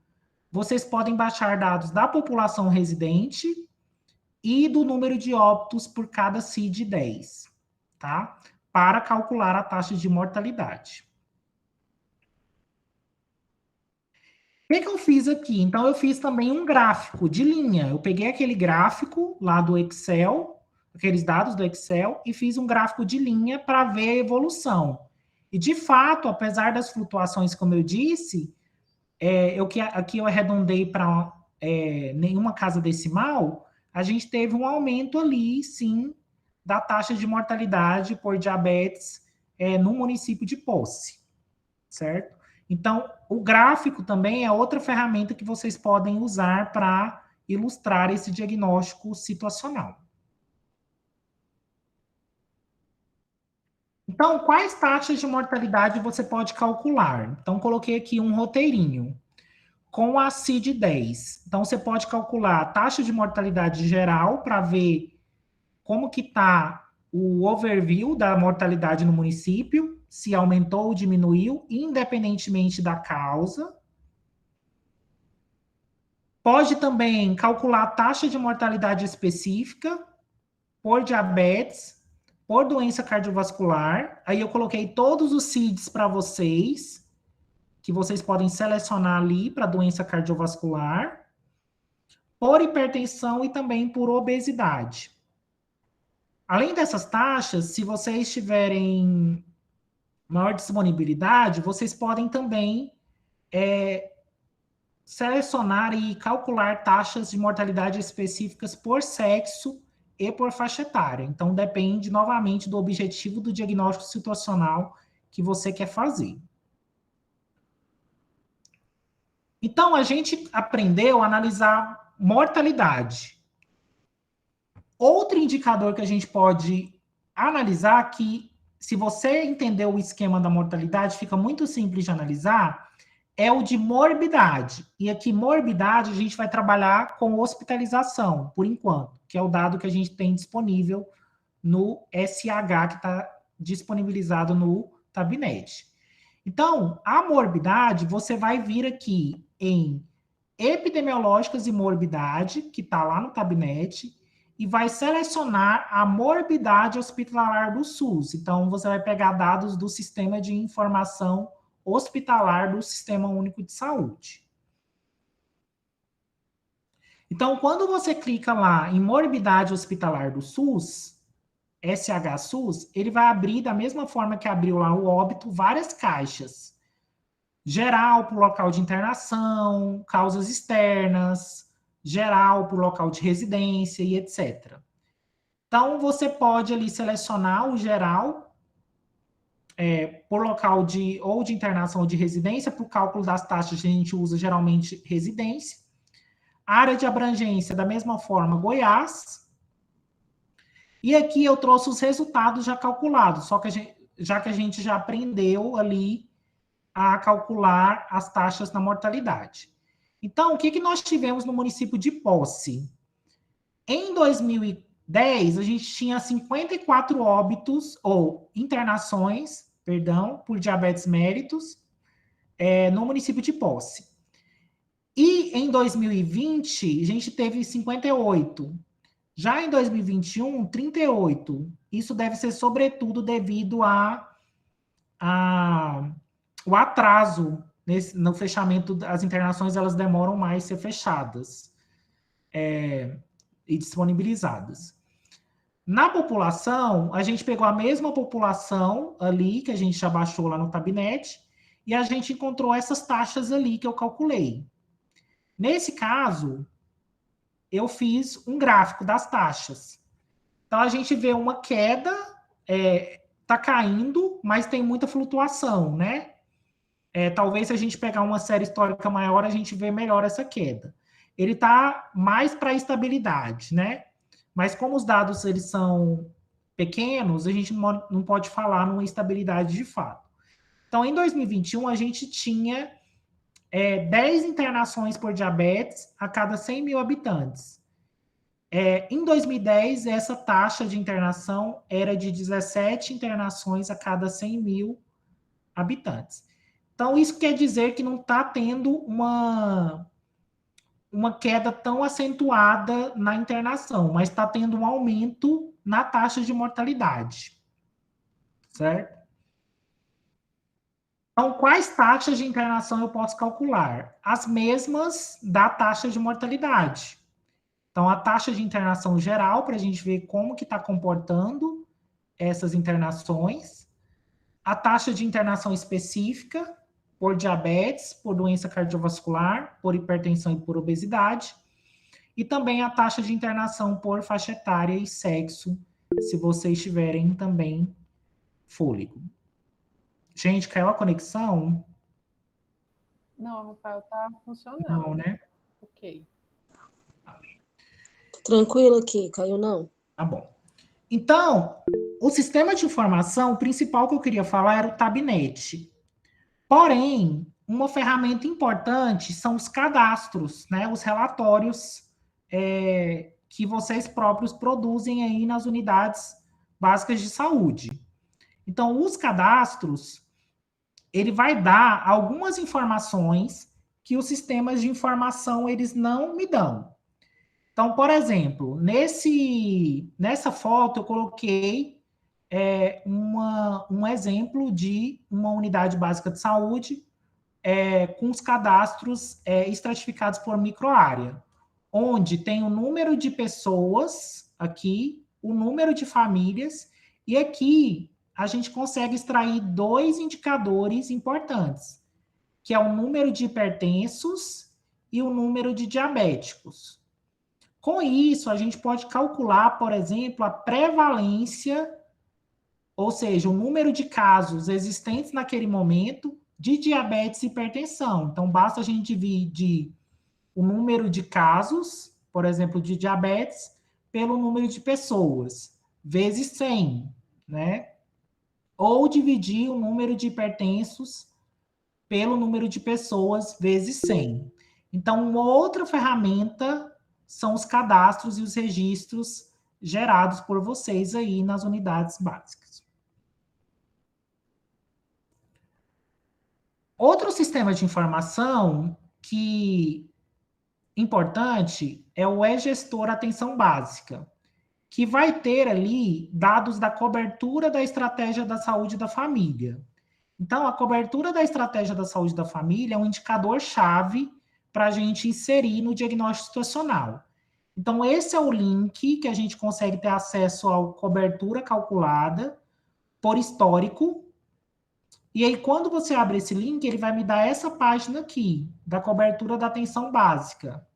vocês podem baixar dados da população residente e do número de óbitos por cada CID-10, tá? Para calcular a taxa de mortalidade. O que eu fiz aqui? Então, eu fiz também um gráfico de linha. Eu peguei aquele gráfico lá do Excel, aqueles dados do Excel, e fiz um gráfico de linha para ver a evolução. E, de fato, apesar das flutuações, como eu disse, aqui eu arredondei para nenhuma casa decimal, a gente teve um aumento ali, sim, da taxa de mortalidade por diabetes no município de Posse, certo? Então, o gráfico também é outra ferramenta que vocês podem usar para ilustrar esse diagnóstico situacional. Então, quais taxas de mortalidade você pode calcular? Então, coloquei aqui um roteirinho com a CID-10. Então, você pode calcular a taxa de mortalidade geral para ver como que está o overview da mortalidade no município, se aumentou ou diminuiu, independentemente da causa. Pode também calcular a taxa de mortalidade específica por diabetes, por doença cardiovascular. Aí eu coloquei todos os CIDs para vocês, que vocês podem selecionar ali para doença cardiovascular, por hipertensão e também por obesidade. Além dessas taxas, se vocês tiverem maior disponibilidade, vocês podem também selecionar e calcular taxas de mortalidade específicas por sexo e por faixa etária. Então, depende, novamente, do objetivo do diagnóstico situacional que você quer fazer. Então, a gente aprendeu a analisar mortalidade. Outro indicador que a gente pode analisar, que se você entender o esquema da mortalidade, fica muito simples de analisar, é o de morbidade. E aqui, morbidade, a gente vai trabalhar com hospitalização, por enquanto, que é o dado que a gente tem disponível no SH, que está disponibilizado no Tabnet. Então, a morbidade, você vai vir aqui em epidemiológicas e morbidade, que está lá no Tabnet, e vai selecionar a morbidade hospitalar do SUS. Então, você vai pegar dados do Sistema de Informação Hospitalar do Sistema Único de Saúde. Então, quando você clica lá em morbidade hospitalar do SUS, SH-SUS, ele vai abrir, da mesma forma que abriu lá o óbito, várias caixas. Geral para o local de internação, causas externas, geral para o local de residência e etc. Então, você pode ali selecionar o geral por local de internação ou de residência. Para o cálculo das taxas, a gente usa geralmente residência. Área de abrangência, da mesma forma, Goiás. E aqui eu trouxe os resultados já calculados, só que a gente já aprendeu ali a calcular as taxas na mortalidade. Então, o que nós tivemos no município de Posse? Em 2010, a gente tinha 54 óbitos, ou internações, perdão, por diabetes mellitus, no município de Posse. E em 2020, a gente teve 58. Já em 2021, 38. Isso deve ser, sobretudo, devido ao atraso no fechamento das internações, elas demoram mais a ser fechadas e disponibilizadas. Na população, a gente pegou a mesma população ali, que a gente já baixou lá no Tabnet, e a gente encontrou essas taxas ali que eu calculei. Nesse caso, eu fiz um gráfico das taxas. Então, a gente vê uma queda, está caindo, mas tem muita flutuação, né? Talvez se a gente pegar uma série histórica maior, a gente vê melhor essa queda. Ele está mais para estabilidade, né? Mas como os dados eles são pequenos, a gente não pode falar numa estabilidade de fato. Então, em 2021, a gente tinha 10 internações por diabetes a cada 100 mil habitantes. Em 2010, essa taxa de internação era de 17 internações a cada 100 mil habitantes. Então, isso quer dizer que não está tendo uma queda tão acentuada na internação, mas está tendo um aumento na taxa de mortalidade. Certo? Então, quais taxas de internação eu posso calcular? As mesmas da taxa de mortalidade. Então, a taxa de internação geral, para a gente ver como que está comportando essas internações. A taxa de internação específica, por diabetes, por doença cardiovascular, por hipertensão e por obesidade. E também a taxa de internação por faixa etária e sexo, se vocês tiverem também fôlego. Gente, caiu a conexão? Não, Rafael, tá funcionando. Não, né? Ok. Tranquilo aqui, caiu não. Tá bom. Então, o sistema de informação, o principal que eu queria falar era o Tabnet. Porém, uma ferramenta importante são os cadastros, né? Os relatórios que vocês próprios produzem aí nas unidades básicas de saúde. Então, os cadastros, ele vai dar algumas informações que os sistemas de informação, eles não me dão. Então, por exemplo, nessa foto eu coloquei um exemplo de uma unidade básica de saúde com os cadastros estratificados por microárea, onde tem o número de pessoas aqui, o número de famílias, e aqui a gente consegue extrair 2 indicadores importantes, que é o número de hipertensos e o número de diabéticos. Com isso, a gente pode calcular, por exemplo, a prevalência, ou seja, o número de casos existentes naquele momento de diabetes e hipertensão. Então, basta a gente dividir o número de casos, por exemplo, de diabetes, pelo número de pessoas, vezes 100, né? Ou dividir o número de hipertensos pelo número de pessoas, vezes 100. Então, uma outra ferramenta são os cadastros e os registros gerados por vocês aí nas unidades básicas. Outro sistema de informação importante é o e-gestor atenção básica, que vai ter ali dados da cobertura da estratégia da saúde da família. Então, a cobertura da estratégia da saúde da família é um indicador-chave para a gente inserir no diagnóstico situacional. Então, esse é o link que a gente consegue ter acesso à cobertura calculada por histórico. E aí, quando você abre esse link, ele vai me dar essa página aqui, da cobertura da atenção básica.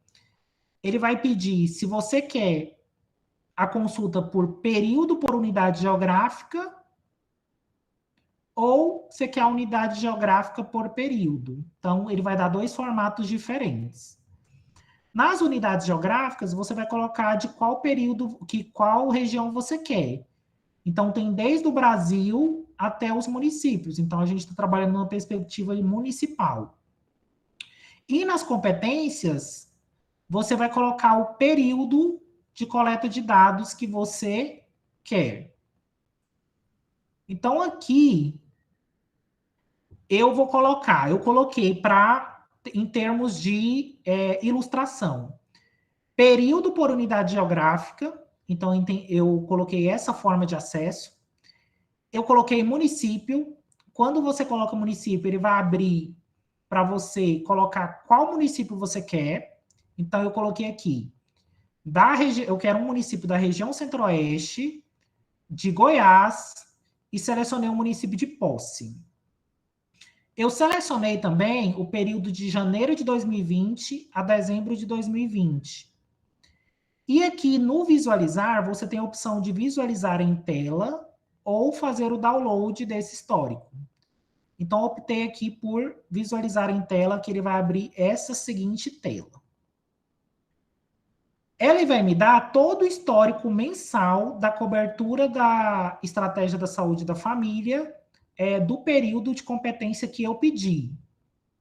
Ele vai pedir se você quer a consulta por período por unidade geográfica ou você quer a unidade geográfica por período. Então, ele vai dar 2 formatos diferentes. Nas unidades geográficas, você vai colocar de qual período, qual região você quer. Então, tem desde o Brasil até os municípios. Então, a gente está trabalhando numa perspectiva municipal. E nas competências, você vai colocar o período de coleta de dados que você quer. Então, aqui, eu coloquei em termos de ilustração. Período por unidade geográfica, então eu coloquei essa forma de acesso. Eu coloquei município. Quando você coloca município, ele vai abrir para você colocar qual município você quer. Então, eu coloquei aqui, eu quero um município da região centro-oeste, de Goiás, e selecionei um município de Posse. Eu selecionei também o período de janeiro de 2020 a dezembro de 2020. E aqui no visualizar, você tem a opção de visualizar em tela ou fazer o download desse histórico. Então, optei aqui por visualizar em tela, que ele vai abrir essa seguinte tela. Ele vai me dar todo o histórico mensal da cobertura da estratégia da saúde da família, do período de competência que eu pedi.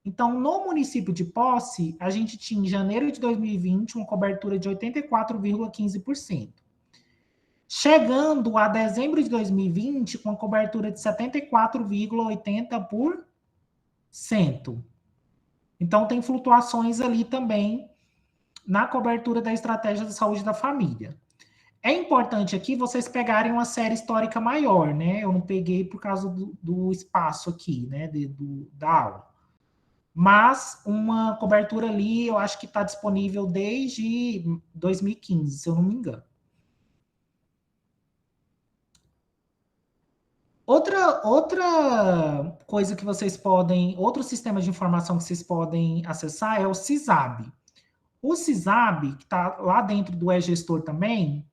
Então, no município de Posse, a gente tinha em janeiro de 2020 uma cobertura de 84,15%. Chegando a dezembro de 2020 com uma cobertura de 74,80%. Então, tem flutuações ali também na cobertura da estratégia da saúde da família. É importante aqui vocês pegarem uma série histórica maior, né? Eu não peguei por causa do espaço aqui, né? Da aula. Mas uma cobertura ali, eu acho que está disponível desde 2015, se eu não me engano. Outra coisa que vocês podem, outro sistema de informação que vocês podem acessar é o CISAB. O CISAB, que está lá dentro do e-gestor também,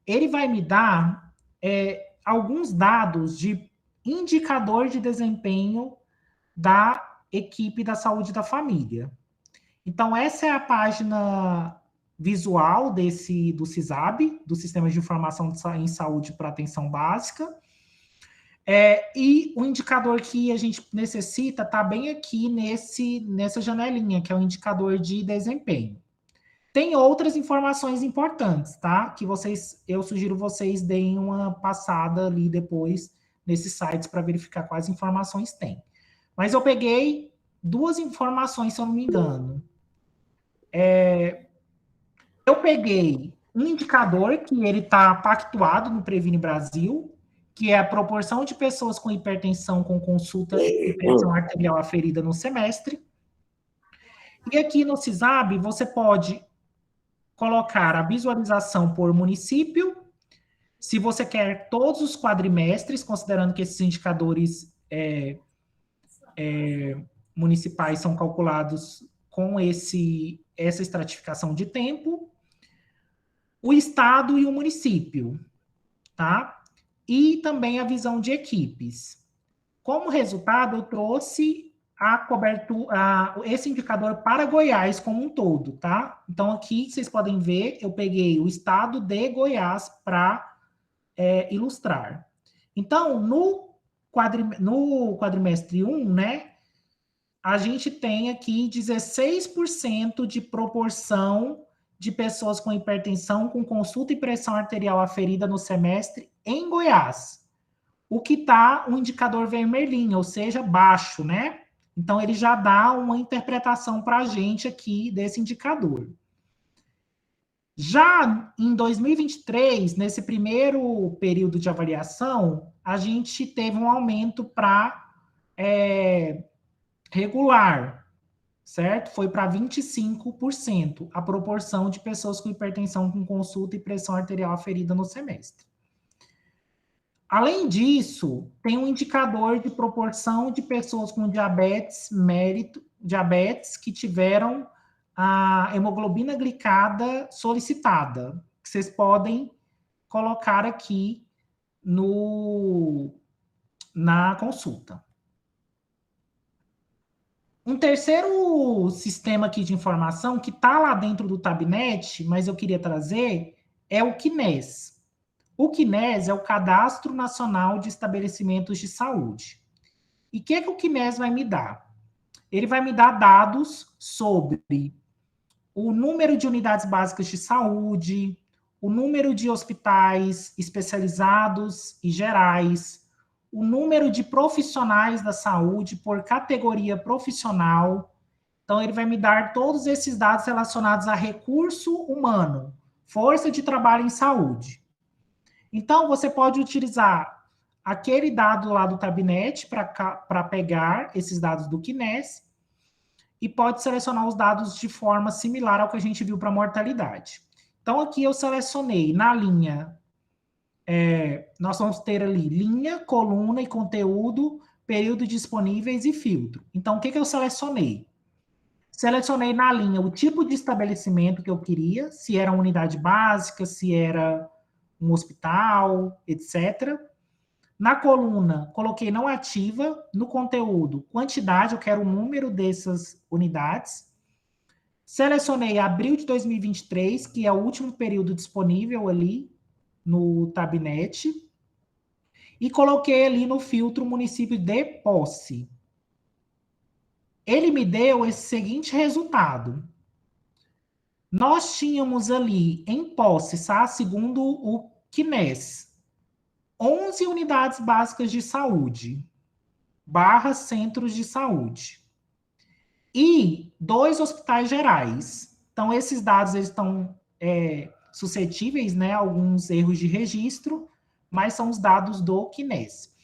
ele vai me dar alguns dados de indicador de desempenho da equipe da saúde da família. Então, essa é a página visual do CISAB, do Sistema de Informação em Saúde para Atenção Básica. E o indicador que a gente necessita está bem aqui nessa janelinha, que é o indicador de desempenho. Tem outras informações importantes, tá? Que eu sugiro vocês deem uma passada ali depois nesses sites para verificar quais informações tem. Mas eu peguei 2 informações, se eu não me engano. Eu peguei um indicador que ele está pactuado no Previne Brasil, que é a proporção de pessoas com hipertensão com consulta e pressão arterial aferida no semestre. E aqui no CISAB, você pode colocar a visualização por município, se você quer todos os quadrimestres, considerando que esses indicadores municipais são calculados com essa estratificação de tempo, o estado e o município, tá? E também a visão de equipes. Como resultado, eu trouxe esse indicador para Goiás como um todo, tá? Então, aqui, vocês podem ver, eu peguei o estado de Goiás para ilustrar. Então, no quadrimestre 1, né, a gente tem aqui 16% de proporção de pessoas com hipertensão com consulta e pressão arterial aferida no semestre em Goiás. O que está um indicador vermelhinho, ou seja, baixo, né? Então, ele já dá uma interpretação para a gente aqui desse indicador. Já em 2023, nesse primeiro período de avaliação, a gente teve um aumento para regular, certo? Foi para 25% a proporção de pessoas com hipertensão com consulta e pressão arterial aferida no semestre. Além disso, tem um indicador de proporção de pessoas com diabetes que tiveram a hemoglobina glicada solicitada, que vocês podem colocar aqui na consulta. Um terceiro sistema aqui de informação que está lá dentro do Tabnet, mas eu queria trazer, é o CNES. O CNES é o Cadastro Nacional de Estabelecimentos de Saúde. E o que o CNES vai me dar? Ele vai me dar dados sobre o número de unidades básicas de saúde, o número de hospitais especializados e gerais, o número de profissionais da saúde por categoria profissional. Então, ele vai me dar todos esses dados relacionados a recurso humano, força de trabalho em saúde. Então, você pode utilizar aquele dado lá do Tabnet para pegar esses dados do CNES e pode selecionar os dados de forma similar ao que a gente viu para mortalidade. Então, aqui eu selecionei na linha, nós vamos ter ali linha, coluna e conteúdo, período disponíveis e filtro. Então, o que eu selecionei? Selecionei na linha o tipo de estabelecimento que eu queria, se era uma unidade básica, se era um hospital, etc. Na coluna, coloquei não ativa. No conteúdo, quantidade, eu quero o número dessas unidades. Selecionei abril de 2023, que é o último período disponível ali no Tabnet. E coloquei ali no filtro município de posse. Ele me deu esse seguinte resultado. Nós tínhamos ali, em posse, tá? Segundo o CNES, 11 unidades básicas de saúde, / centros de saúde, e 2 hospitais gerais. Então, esses dados eles estão suscetíveis, né, a alguns erros de registro, mas são os dados do CNES.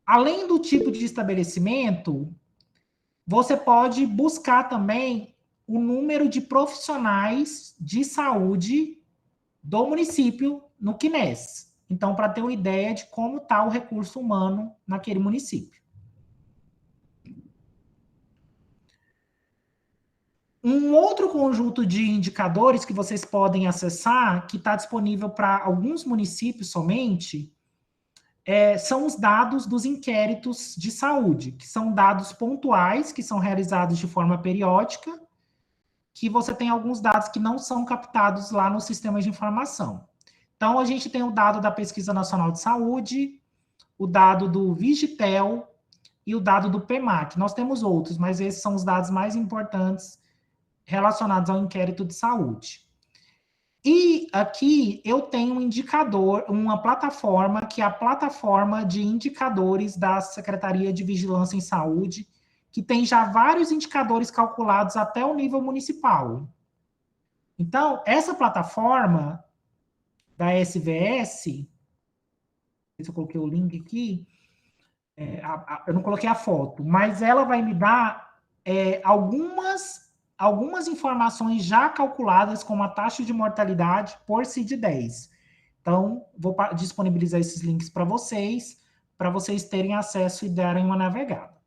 Além do tipo de estabelecimento, você pode buscar também o número de profissionais de saúde do município no CNES. Então, para ter uma ideia de como está o recurso humano naquele município. Um outro conjunto de indicadores que vocês podem acessar, que está disponível para alguns municípios somente, são os dados dos inquéritos de saúde, que são dados pontuais, que são realizados de forma periódica, que você tem alguns dados que não são captados lá no sistema de informação. Então, a gente tem o dado da Pesquisa Nacional de Saúde, o dado do Vigitel e o dado do PEMAC. Nós temos outros, mas esses são os dados mais importantes relacionados ao inquérito de saúde. E aqui eu tenho um indicador, uma plataforma, que é a plataforma de indicadores da Secretaria de Vigilância em Saúde, que tem já vários indicadores calculados até o nível municipal. Então, essa plataforma da SVS, se eu coloquei o link aqui, eu não coloquei a foto, mas ela vai me dar algumas informações já calculadas como a taxa de mortalidade por CID-10. Então, vou disponibilizar esses links para vocês terem acesso e darem uma navegada.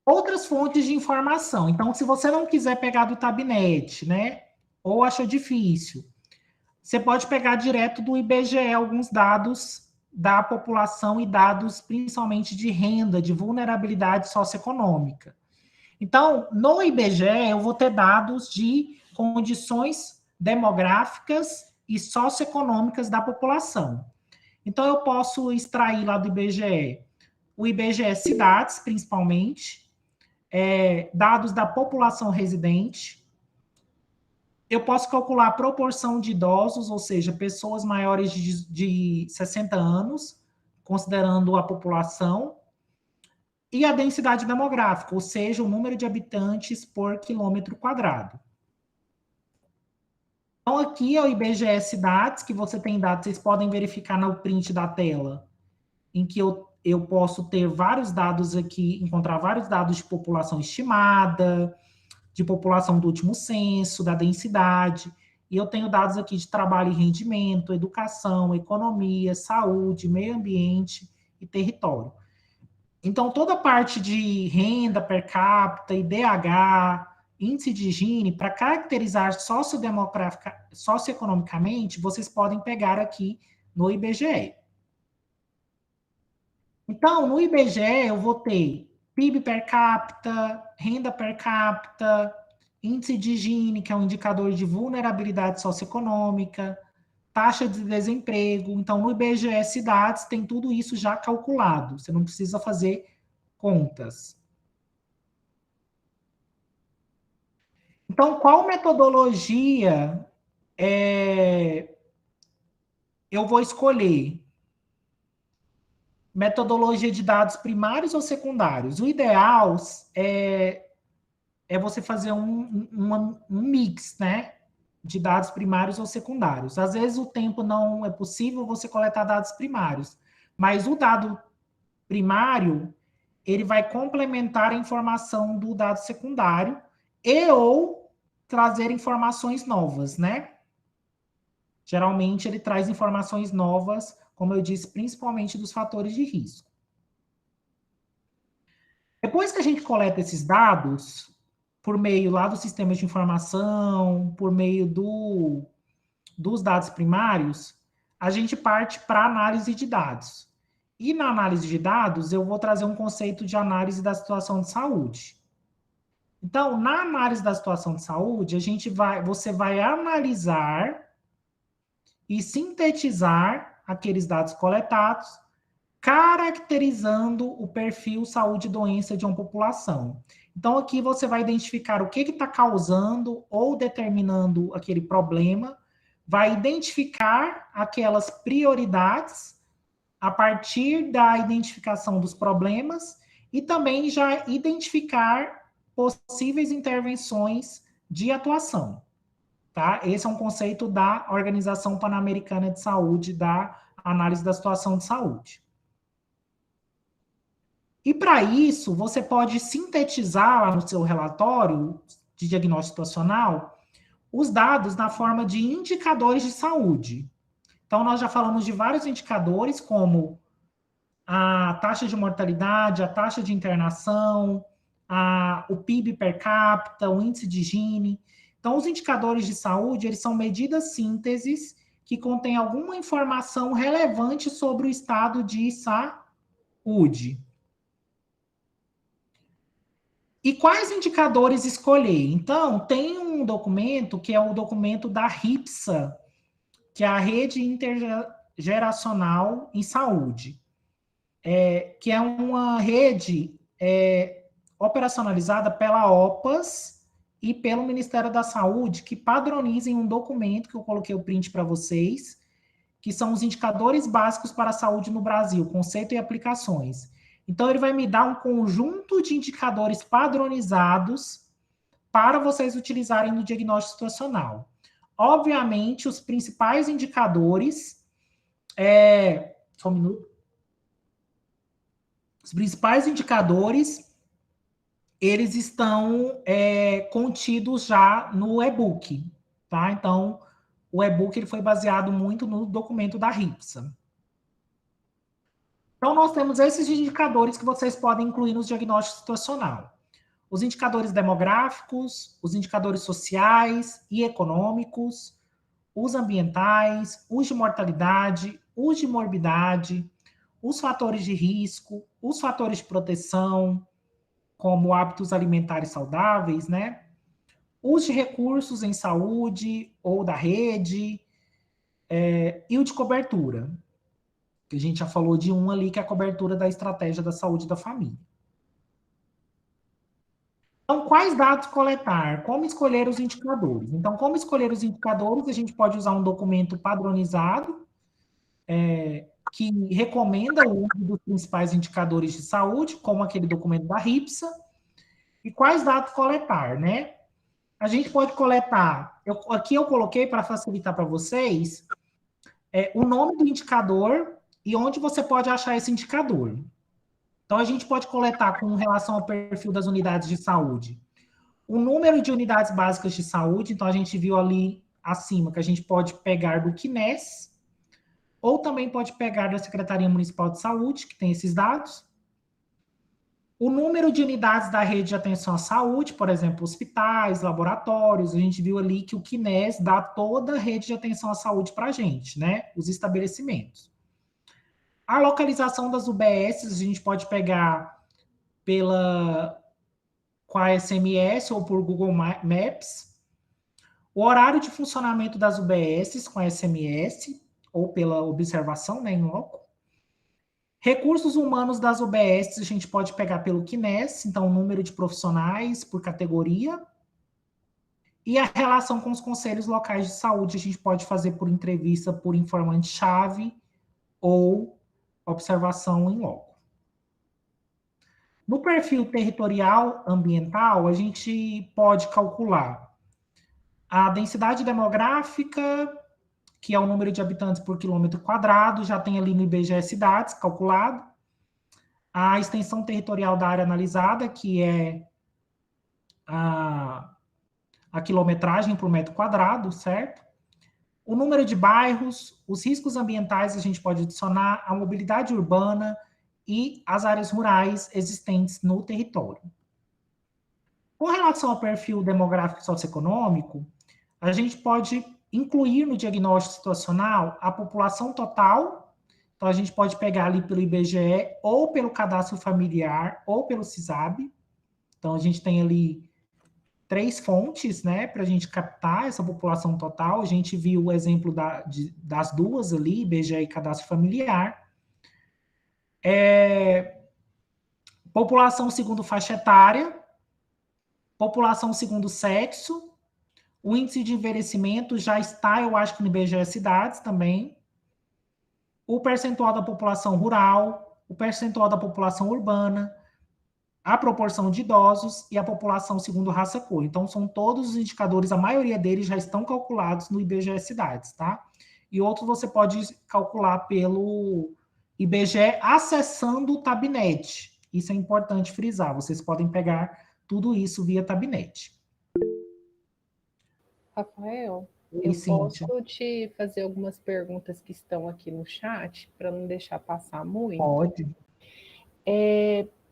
Outras fontes de informação. Então, se você não quiser pegar do Tabnet, né, ou achou difícil, você pode pegar direto do IBGE alguns dados da população e dados principalmente de renda, de vulnerabilidade socioeconômica. Então, no IBGE, eu vou ter dados de condições demográficas e socioeconômicas da população. Então, eu posso extrair lá do IBGE, o IBGE Cidades, principalmente, dados da população residente. Eu posso calcular a proporção de idosos, ou seja, pessoas maiores de 60 anos, considerando a população, e a densidade demográfica, ou seja, o número de habitantes por quilômetro quadrado. Então, aqui é o IBGE Cidades, que você tem dados, vocês podem verificar no print da tela, em que eu posso ter vários dados aqui, encontrar vários dados de população estimada, de população do último censo, da densidade, e eu tenho dados aqui de trabalho e rendimento, educação, economia, saúde, meio ambiente e território. Então, toda a parte de renda per capita, IDH, índice de Gini, para caracterizar socioeconomicamente, vocês podem pegar aqui no IBGE. Então, no IBGE, eu vou ter PIB per capita, renda per capita, índice de Gini, que é um indicador de vulnerabilidade socioeconômica, taxa de desemprego. Então, no IBGE Cidades, tem tudo isso já calculado. Você não precisa fazer contas. Então, qual metodologia eu vou escolher? Metodologia de dados primários ou secundários? O ideal é você fazer um mix, né, de dados primários ou secundários. Às vezes o tempo não é possível você coletar dados primários, mas o dado primário, ele vai complementar a informação do dado secundário e ou trazer informações novas, né? Geralmente ele traz informações novas, como eu disse, principalmente dos fatores de risco. Depois que a gente coleta esses dados, por meio lá dos sistemas de informação, por meio dos dados primários, a gente parte para a análise de dados. E na análise de dados, eu vou trazer um conceito de análise da situação de saúde. Então, na análise da situação de saúde, você vai analisar e sintetizar aqueles dados coletados, caracterizando o perfil saúde e doença de uma população. Então, aqui você vai identificar o que está causando ou determinando aquele problema, vai identificar aquelas prioridades a partir da identificação dos problemas e também já identificar possíveis intervenções de atuação. Tá? Esse é um conceito da Organização Pan-Americana de Saúde, da análise da situação de saúde. E para isso, você pode sintetizar lá no seu relatório de diagnóstico situacional os dados na forma de indicadores de saúde. Então, nós já falamos de vários indicadores, como a taxa de mortalidade, a taxa de internação, o PIB per capita, o índice de Gini. Então, os indicadores de saúde, eles são medidas sínteses que contém alguma informação relevante sobre o estado de saúde. E quais indicadores escolher? Então, tem um documento que é o documento da RIPSA, que é a Rede Intergeracional em Saúde, que é uma rede operacionalizada pela OPAS e pelo Ministério da Saúde, que padronizem um documento que eu coloquei o print para vocês, que são os indicadores básicos para a saúde no Brasil, conceito e aplicações. Então, ele vai me dar um conjunto de indicadores padronizados para vocês utilizarem no diagnóstico situacional. Obviamente, os principais indicadores... Só um minuto. Os principais indicadores, eles estão contidos já no e-book, tá? Então, o e-book ele foi baseado muito no documento da RIPSA. Então, nós temos esses indicadores que vocês podem incluir no diagnóstico situacional. Os indicadores demográficos, os indicadores sociais e econômicos, os ambientais, os de mortalidade, os de morbidade, os fatores de risco, os fatores de proteção, como hábitos alimentares saudáveis, né? Os de recursos em saúde ou da rede, e o de cobertura, que a gente já falou de um ali, que é a cobertura da estratégia da saúde da família. Então, quais dados coletar? Como escolher os indicadores? Então, como escolher os indicadores? A gente pode usar um documento padronizado, que recomenda o uso dos principais indicadores de saúde, como aquele documento da RIPSA. E quais dados coletar, né? A gente pode coletar... Aqui eu coloquei, para facilitar para vocês, o nome do indicador e onde você pode achar esse indicador. Então, a gente pode coletar com relação ao perfil das unidades de saúde o número de unidades básicas de saúde. Então, a gente viu ali acima que a gente pode pegar do CNES, ou também pode pegar da Secretaria Municipal de Saúde, que tem esses dados. O número de unidades da rede de atenção à saúde, por exemplo, hospitais, laboratórios, a gente viu ali que o CNES dá toda a rede de atenção à saúde para a gente, né? Os estabelecimentos. A localização das UBS, a gente pode pegar com a SMS ou por Google Maps. O horário de funcionamento das UBS com a SMS ou pela observação, né, em loco. Recursos humanos das UBS a gente pode pegar pelo CNES, então o número de profissionais por categoria. E a relação com os conselhos locais de saúde a gente pode fazer por entrevista por informante-chave ou observação em loco. No perfil territorial ambiental, a gente pode calcular a densidade demográfica, que é o número de habitantes por quilômetro quadrado, já tem ali no IBGE Cidades calculado. A extensão territorial da área analisada, que é a quilometragem por metro quadrado, certo? O número de bairros, os riscos ambientais a gente pode adicionar, a mobilidade urbana e as áreas rurais existentes no território. Com relação ao perfil demográfico e socioeconômico, a gente pode incluir no diagnóstico situacional a população total. Então, a gente pode pegar ali pelo IBGE, ou pelo cadastro familiar, ou pelo CISAB. Então, a gente tem ali 3 fontes, né, para a gente captar essa população total. A gente viu o exemplo das duas ali, IBGE e cadastro familiar. População segundo faixa etária, população segundo sexo. O índice de envelhecimento já está, eu acho que no IBGE Cidades também. O percentual da população rural, o percentual da população urbana, a proporção de idosos e a população segundo raça cor. Então, são todos os indicadores, a maioria deles já estão calculados no IBGE Cidades, tá? E outros você pode calcular pelo IBGE acessando o Tabnet. Isso é importante frisar, vocês podem pegar tudo isso via Tabnet. Rafael, Oi, eu Cíntia. posso te fazer algumas perguntas que estão aqui no chat, para não deixar passar muito? Pode.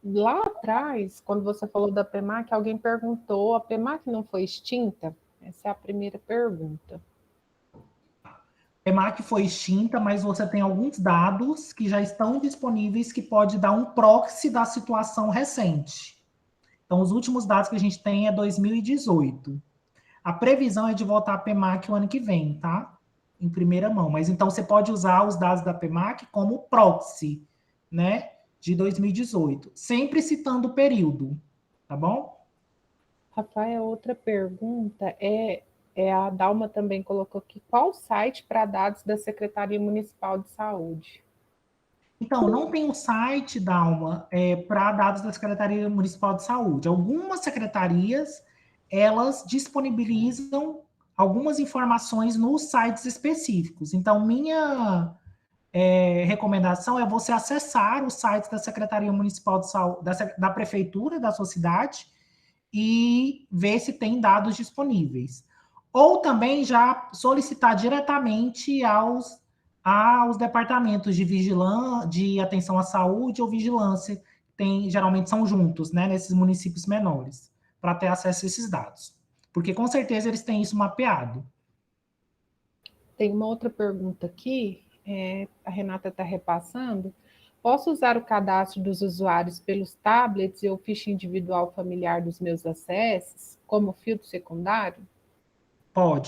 Lá atrás, quando você falou da PEMAC, alguém perguntou, a PEMAC não foi extinta? Essa é a primeira pergunta. PEMAC foi extinta, mas você tem alguns dados que já estão disponíveis que pode dar um proxy da situação recente. Então, os últimos dados que a gente tem é 2018. A previsão é de voltar a PEMAC o ano que vem, tá? Em primeira mão. Mas então você pode usar os dados da PEMAC como proxy, né? De 2018. Sempre citando o período, tá bom? Rafael, outra pergunta a Dalma também colocou aqui, qual o site para dados da Secretaria Municipal de Saúde? Então, não tem o site, Dalma, para dados da Secretaria Municipal de Saúde. Algumas secretarias, elas disponibilizam algumas informações nos sites específicos. Então, minha recomendação é você acessar o site da Secretaria Municipal de Saúde, da Prefeitura da sua cidade, e ver se tem dados disponíveis. Ou também já solicitar diretamente aos departamentos de vigilância, de atenção à saúde ou vigilância, geralmente são juntos, né, nesses municípios menores, para ter acesso a esses dados. Porque com certeza eles têm isso mapeado. Tem uma outra pergunta aqui, a Renata está repassando. Posso usar o cadastro dos usuários pelos tablets e o ficha individual familiar dos meus acessos como filtro secundário?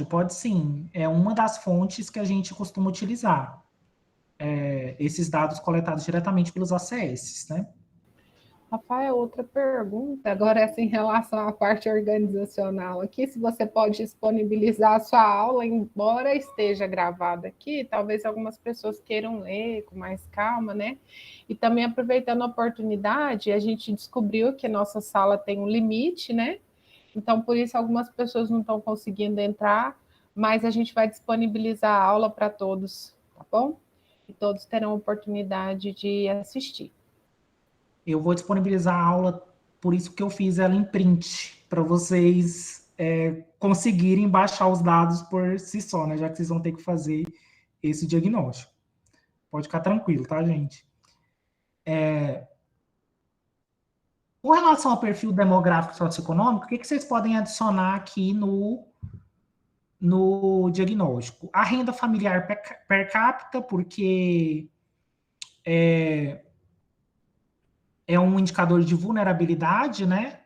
Pode sim. É uma das fontes que a gente costuma utilizar. Esses dados coletados diretamente pelos ACS, né? Rafael, outra pergunta, agora essa em relação à parte organizacional aqui, se você pode disponibilizar a sua aula, embora esteja gravada aqui, talvez algumas pessoas queiram ler com mais calma, né? E também aproveitando a oportunidade, a gente descobriu que a nossa sala tem um limite, né? Então, por isso, algumas pessoas não estão conseguindo entrar, mas a gente vai disponibilizar a aula para todos, tá bom? E todos terão oportunidade de assistir. Eu vou disponibilizar a aula, por isso que eu fiz ela em print, para vocês conseguirem baixar os dados por si só, né? Já que vocês vão ter que fazer esse diagnóstico. Pode ficar tranquilo, tá, gente? Com relação ao perfil demográfico e socioeconômico, o que vocês podem adicionar aqui no diagnóstico? A renda familiar per capita, porque é um indicador de vulnerabilidade, né?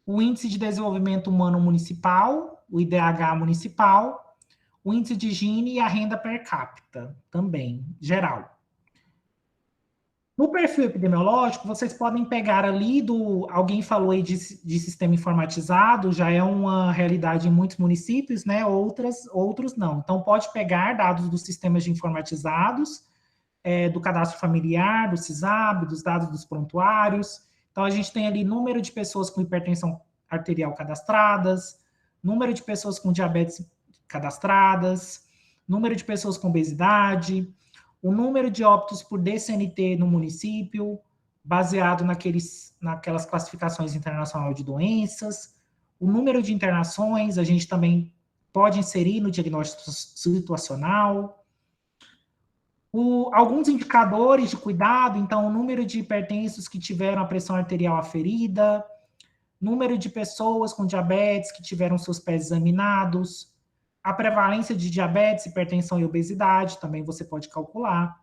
O índice de desenvolvimento humano municipal, o IDH municipal, o índice de Gini e a renda per capita, também, geral. No perfil epidemiológico, vocês podem pegar ali alguém falou aí de sistema informatizado, já é uma realidade em muitos municípios, né? Outros não. Então, pode pegar dados dos sistemas de informatizados, do cadastro familiar, do CISAB, dos dados dos prontuários. Então, a gente tem ali número de pessoas com hipertensão arterial cadastradas, número de pessoas com diabetes cadastradas, número de pessoas com obesidade, o número de óbitos por DCNT no município, baseado naquelas classificações internacionais de doenças, o número de internações, a gente também pode inserir no diagnóstico situacional, alguns indicadores de cuidado, então o número de hipertensos que tiveram a pressão arterial aferida, número de pessoas com diabetes que tiveram seus pés examinados, a prevalência de diabetes, hipertensão e obesidade, também você pode calcular.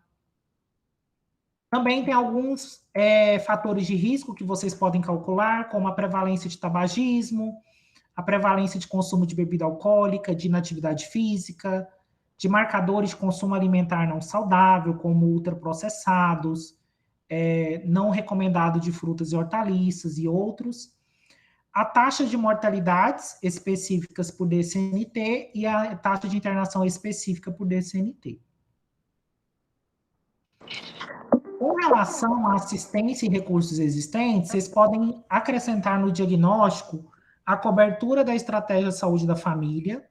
Também tem alguns fatores de risco que vocês podem calcular, como a prevalência de tabagismo, a prevalência de consumo de bebida alcoólica, de inatividade física, de marcadores de consumo alimentar não saudável, como ultraprocessados, não recomendado de frutas e hortaliças e outros, a taxa de mortalidades específicas por DCNT e a taxa de internação específica por DCNT. Com relação à assistência e recursos existentes, vocês podem acrescentar no diagnóstico a cobertura da estratégia de saúde da família,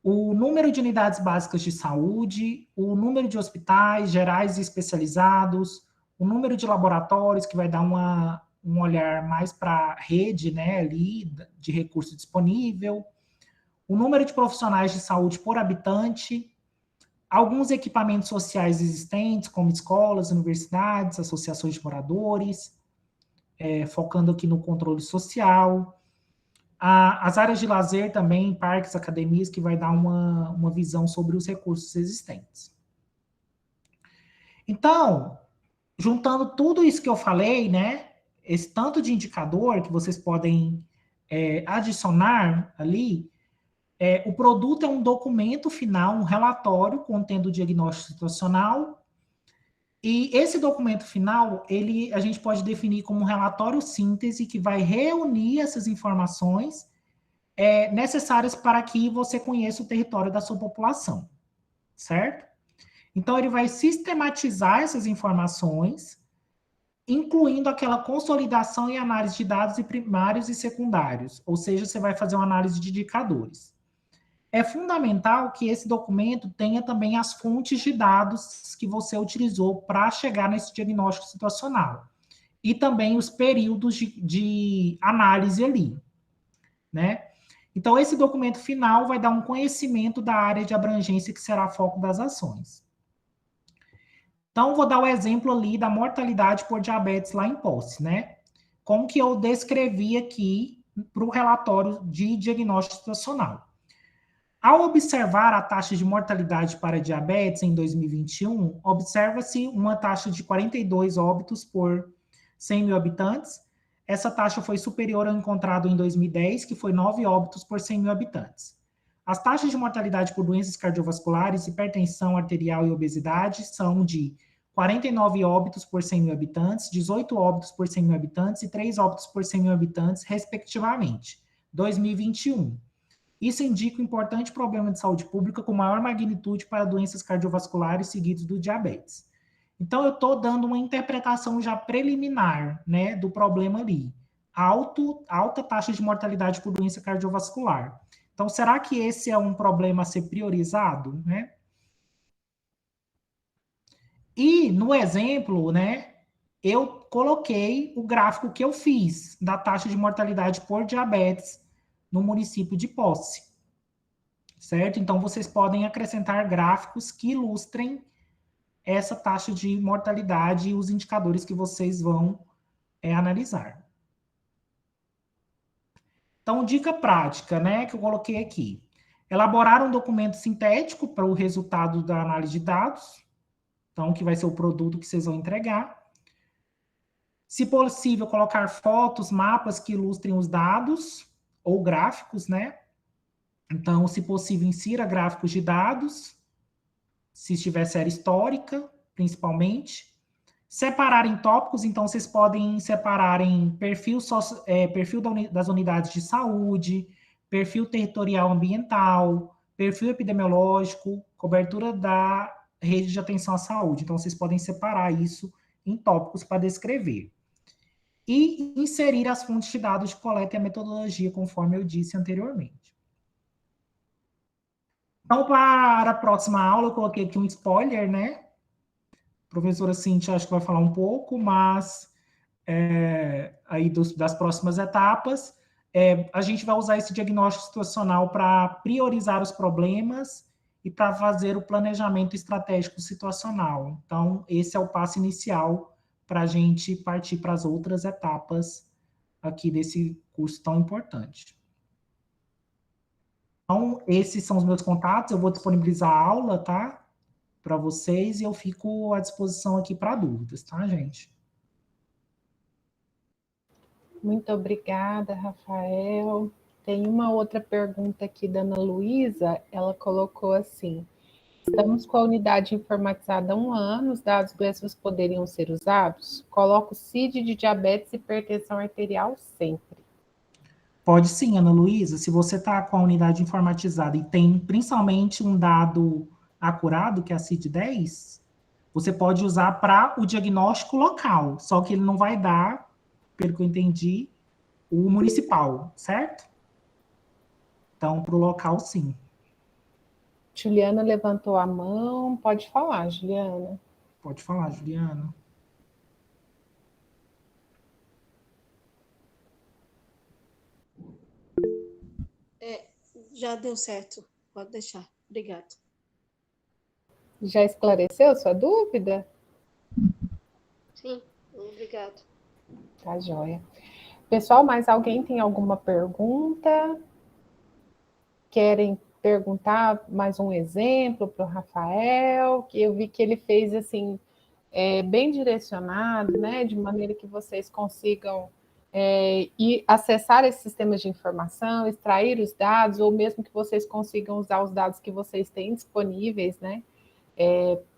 o número de unidades básicas de saúde, o número de hospitais gerais e especializados, o número de laboratórios, que vai dar um olhar mais para a rede, né, ali, de recurso disponível, o número de profissionais de saúde por habitante, alguns equipamentos sociais existentes, como escolas, universidades, associações de moradores, focando aqui no controle social, As áreas de lazer também, parques, academias, que vai dar uma visão sobre os recursos existentes. Então, juntando tudo isso que eu falei, né, esse tanto de indicador que vocês podem adicionar ali, o produto é um documento final, um relatório contendo o diagnóstico situacional, e esse documento final, a gente pode definir como um relatório síntese que vai reunir essas informações necessárias para que você conheça o território da sua população, certo? Então, ele vai sistematizar essas informações, incluindo aquela consolidação e análise de dados primários e secundários, ou seja, você vai fazer uma análise de indicadores. É fundamental que esse documento tenha também as fontes de dados que você utilizou para chegar nesse diagnóstico situacional, e também os períodos de análise ali, né? Então, esse documento final vai dar um conhecimento da área de abrangência que será foco das ações. Então, vou dar o exemplo ali da mortalidade por diabetes lá em Posse, né? Como que eu descrevi aqui para o relatório de diagnóstico situacional. Ao observar a taxa de mortalidade para diabetes em 2021, observa-se uma taxa de 42 óbitos por 100 mil habitantes. Essa taxa foi superior ao encontrado em 2010, que foi 9 óbitos por 100 mil habitantes. As taxas de mortalidade por doenças cardiovasculares, hipertensão arterial e obesidade são de 49 óbitos por 100 mil habitantes, 18 óbitos por 100 mil habitantes e 3 óbitos por 100 mil habitantes, respectivamente, 2021. Isso indica um importante problema de saúde pública com maior magnitude para doenças cardiovasculares seguidos do diabetes. Então, eu estou dando uma interpretação já preliminar, né, do problema ali. Alta taxa de mortalidade por doença cardiovascular. Então, será que esse é um problema a ser priorizado, né? E, no exemplo, né, eu coloquei o gráfico que eu fiz da taxa de mortalidade por diabetes no município de Posse, certo? Então, vocês podem acrescentar gráficos que ilustrem essa taxa de mortalidade e os indicadores que vocês vão analisar. Então, dica prática, né, que eu coloquei aqui. Elaborar um documento sintético para o resultado da análise de dados, então, que vai ser o produto que vocês vão entregar. Se possível, colocar fotos, mapas que ilustrem os dados, ou gráficos, né? Então, se possível, insira gráficos de dados, se estiver série histórica, principalmente. Separar em tópicos, então vocês podem separar em perfil das unidades de saúde, perfil territorial ambiental, perfil epidemiológico, cobertura da rede de atenção à saúde. Então, vocês podem separar isso em tópicos para descrever. E inserir as fontes de dados de coleta e a metodologia, conforme eu disse anteriormente. Então, para a próxima aula, eu coloquei aqui um spoiler, né? A professora Cíntia acho que vai falar um pouco, mas aí das próximas etapas, a gente vai usar esse diagnóstico situacional para priorizar os problemas e para fazer o planejamento estratégico situacional. Então, esse é o passo inicial para a gente partir para as outras etapas aqui desse curso tão importante. Então, esses são os meus contatos, eu vou disponibilizar a aula, tá? Para vocês, e eu fico à disposição aqui para dúvidas, tá, gente? Muito obrigada, Rafael. Tem uma outra pergunta aqui da Ana Luísa, ela colocou assim: estamos com a unidade informatizada há 1 ano, os dados doenças poderiam ser usados? Coloco CID de diabetes e hipertensão arterial sempre. Pode sim, Ana Luísa, se você está com a unidade informatizada e tem principalmente um dado acurado, que é a CID-10, você pode usar para o diagnóstico local, só que ele não vai dar, pelo que eu entendi, o municipal, certo? Então, para o local, sim. Juliana levantou a mão, pode falar, Juliana. Pode falar, Juliana. Já deu certo. Pode deixar. Obrigada. Já esclareceu sua dúvida? Sim, obrigado. Tá joia. Pessoal, mais alguém tem alguma pergunta? Querem perguntar mais um exemplo para o Rafael? Que eu vi que ele fez assim, bem direcionado, né? De maneira que vocês consigam ir acessar esses sistemas de informação, extrair os dados, ou mesmo que vocês consigam usar os dados que vocês têm disponíveis, né?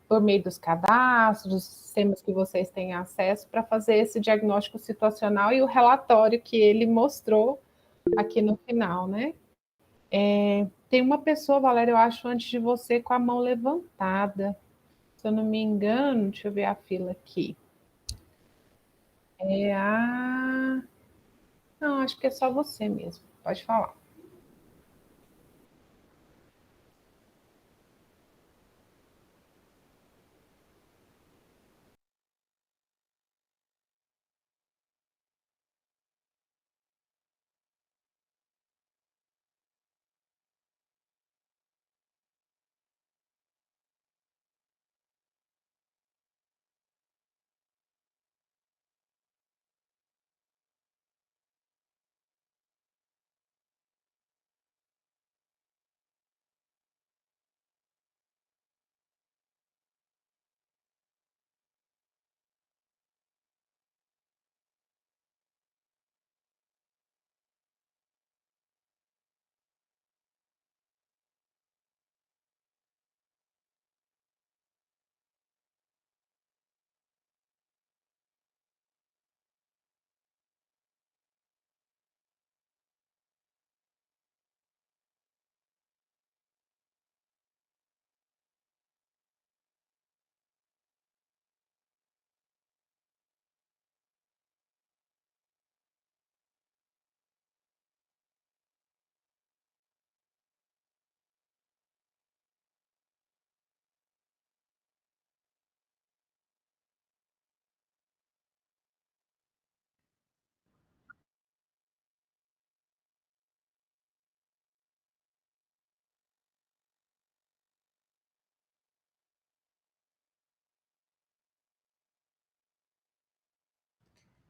Por meio dos cadastros, dos sistemas que vocês têm acesso, para fazer esse diagnóstico situacional e o relatório que ele mostrou aqui no final, né? Tem uma pessoa, Valéria, eu acho, antes de você, com a mão levantada. Se eu não me engano, deixa eu ver a fila aqui. É a. Não, acho que é só você mesmo. Pode falar.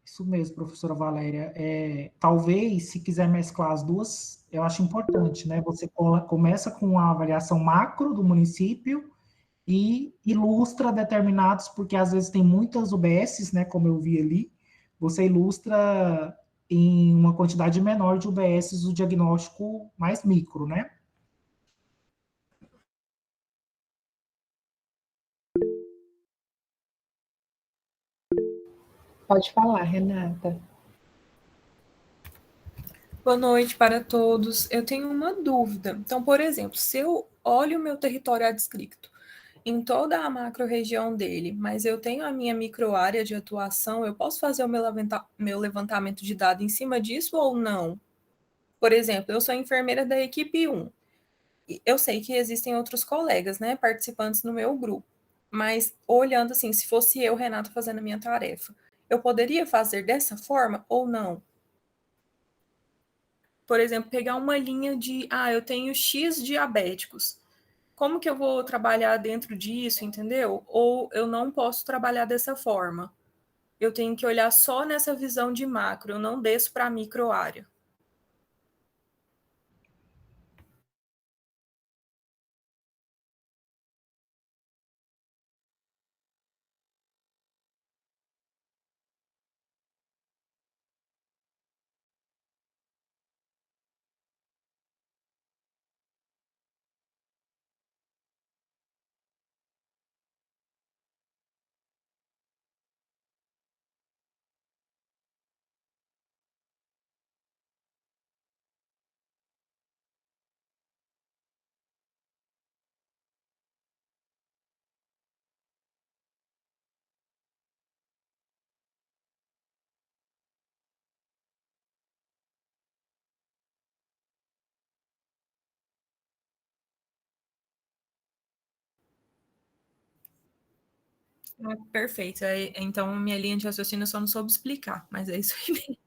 Isso mesmo, professora Valéria. Talvez, se quiser mesclar as duas, eu acho importante, né? Você começa com a avaliação macro do município e ilustra determinados, porque às vezes tem muitas UBSs, né? Como eu vi ali, você ilustra em uma quantidade menor de UBSs o diagnóstico mais micro, né? Pode falar, Renata. Boa noite para todos. Eu tenho uma dúvida. Então, por exemplo, se eu olho o meu território adscrito em toda a macro-região dele, mas eu tenho a minha microárea de atuação, eu posso fazer o meu levantamento de dados em cima disso ou não? Por exemplo, eu sou enfermeira da equipe 1. Eu sei que existem outros colegas, né, participantes no meu grupo, mas olhando assim, se fosse eu, Renata, fazendo a minha tarefa, eu poderia fazer dessa forma ou não? Por exemplo, pegar uma linha de, eu tenho X diabéticos. Como que eu vou trabalhar dentro disso, entendeu? Ou eu não posso trabalhar dessa forma. Eu tenho que olhar só nessa visão de macro, eu não desço para a micro área. Perfeito. Então, minha linha de raciocínio eu só não soube explicar, mas é isso aí mesmo.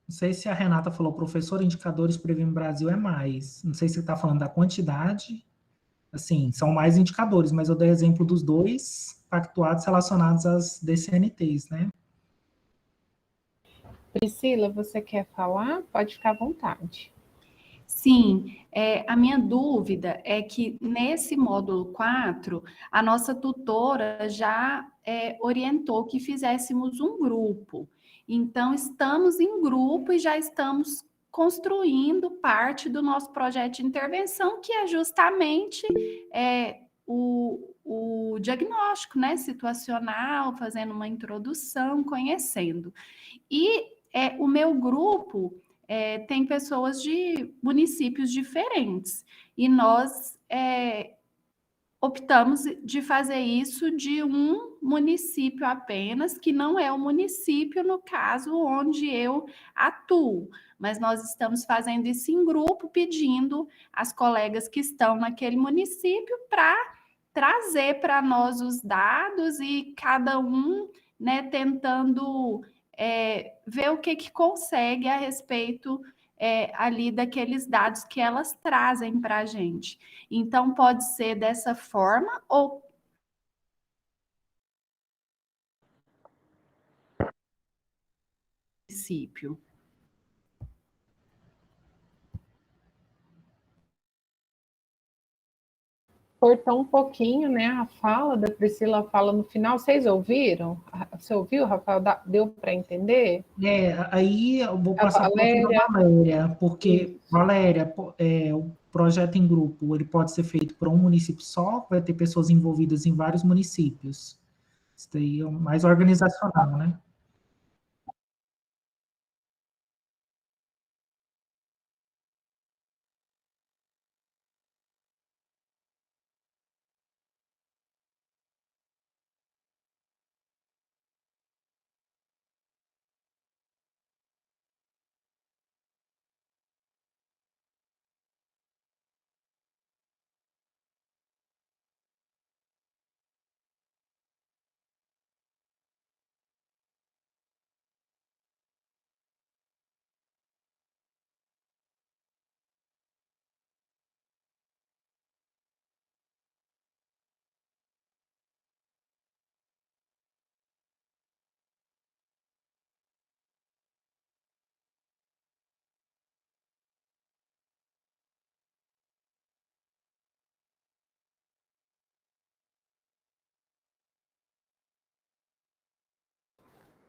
Não sei se a Renata falou, professor, indicadores Previne Brasil é mais. Não sei se você está falando da quantidade. Assim, são mais indicadores, mas eu dei exemplo dos 2 pactuados relacionados às DCNTs, né? Priscila, você quer falar? Pode ficar à vontade. Sim, a minha dúvida é que nesse módulo 4, a nossa tutora já orientou que fizéssemos um grupo. Então, estamos em grupo e já estamos construindo parte do nosso projeto de intervenção, que é justamente o diagnóstico, né, situacional, fazendo uma introdução, conhecendo. E o meu grupo tem pessoas de municípios diferentes, e nós optamos de fazer isso de um município apenas, que não é o município, no caso, onde eu atuo, mas nós estamos fazendo isso em grupo, pedindo às colegas que estão naquele município para trazer para nós os dados e cada um, né, tentando ver o que consegue a respeito ali daqueles dados que elas trazem para a gente. Então, pode ser dessa forma ou município. Cortou um pouquinho, né, a fala da Priscila, fala no final. Vocês ouviram? Você ouviu, Rafael? Deu para entender? Aí eu vou A passar para Valéria. a Valéria, porque, Valéria, o projeto em grupo, ele pode ser feito por um município só, vai ter pessoas envolvidas em vários municípios. Isso daí é mais organizacional, né?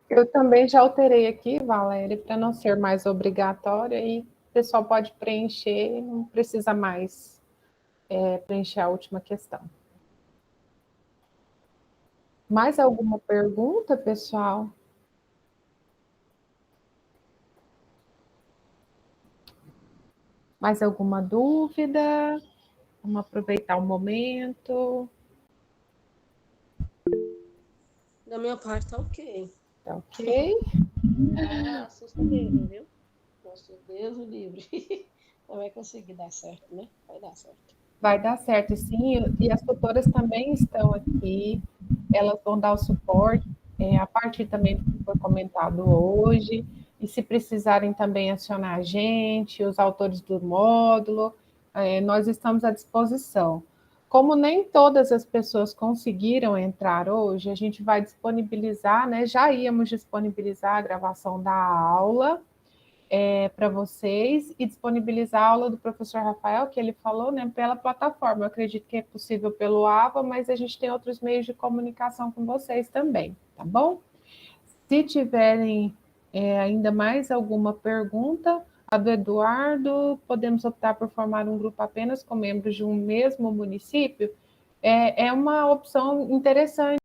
Eu também já alterei aqui, Valéria, para não ser mais obrigatório, e o pessoal pode preencher, não precisa mais preencher a última questão. Mais alguma pergunta, pessoal? Mais alguma dúvida? Vamos aproveitar o momento. Da minha parte, tá ok. Tá ok? Assustadeira, viu? Nossa, Deus o livre. Não vai conseguir dar certo, né? Vai dar certo. Vai dar certo, sim. E as tutoras também estão aqui. Elas vão dar o suporte, a partir também do que foi comentado hoje. E se precisarem também acionar a gente, os autores do módulo, nós estamos à disposição. Como nem todas as pessoas conseguiram entrar hoje, a gente vai disponibilizar, né? Já íamos disponibilizar a gravação da aula para vocês e disponibilizar a aula do professor Rafael, que ele falou, né, pela plataforma. Eu acredito que é possível pelo AVA, mas a gente tem outros meios de comunicação com vocês também, tá bom? Se tiverem ainda mais alguma pergunta, a do Eduardo, podemos optar por formar um grupo apenas com membros de um mesmo município? É uma opção interessante.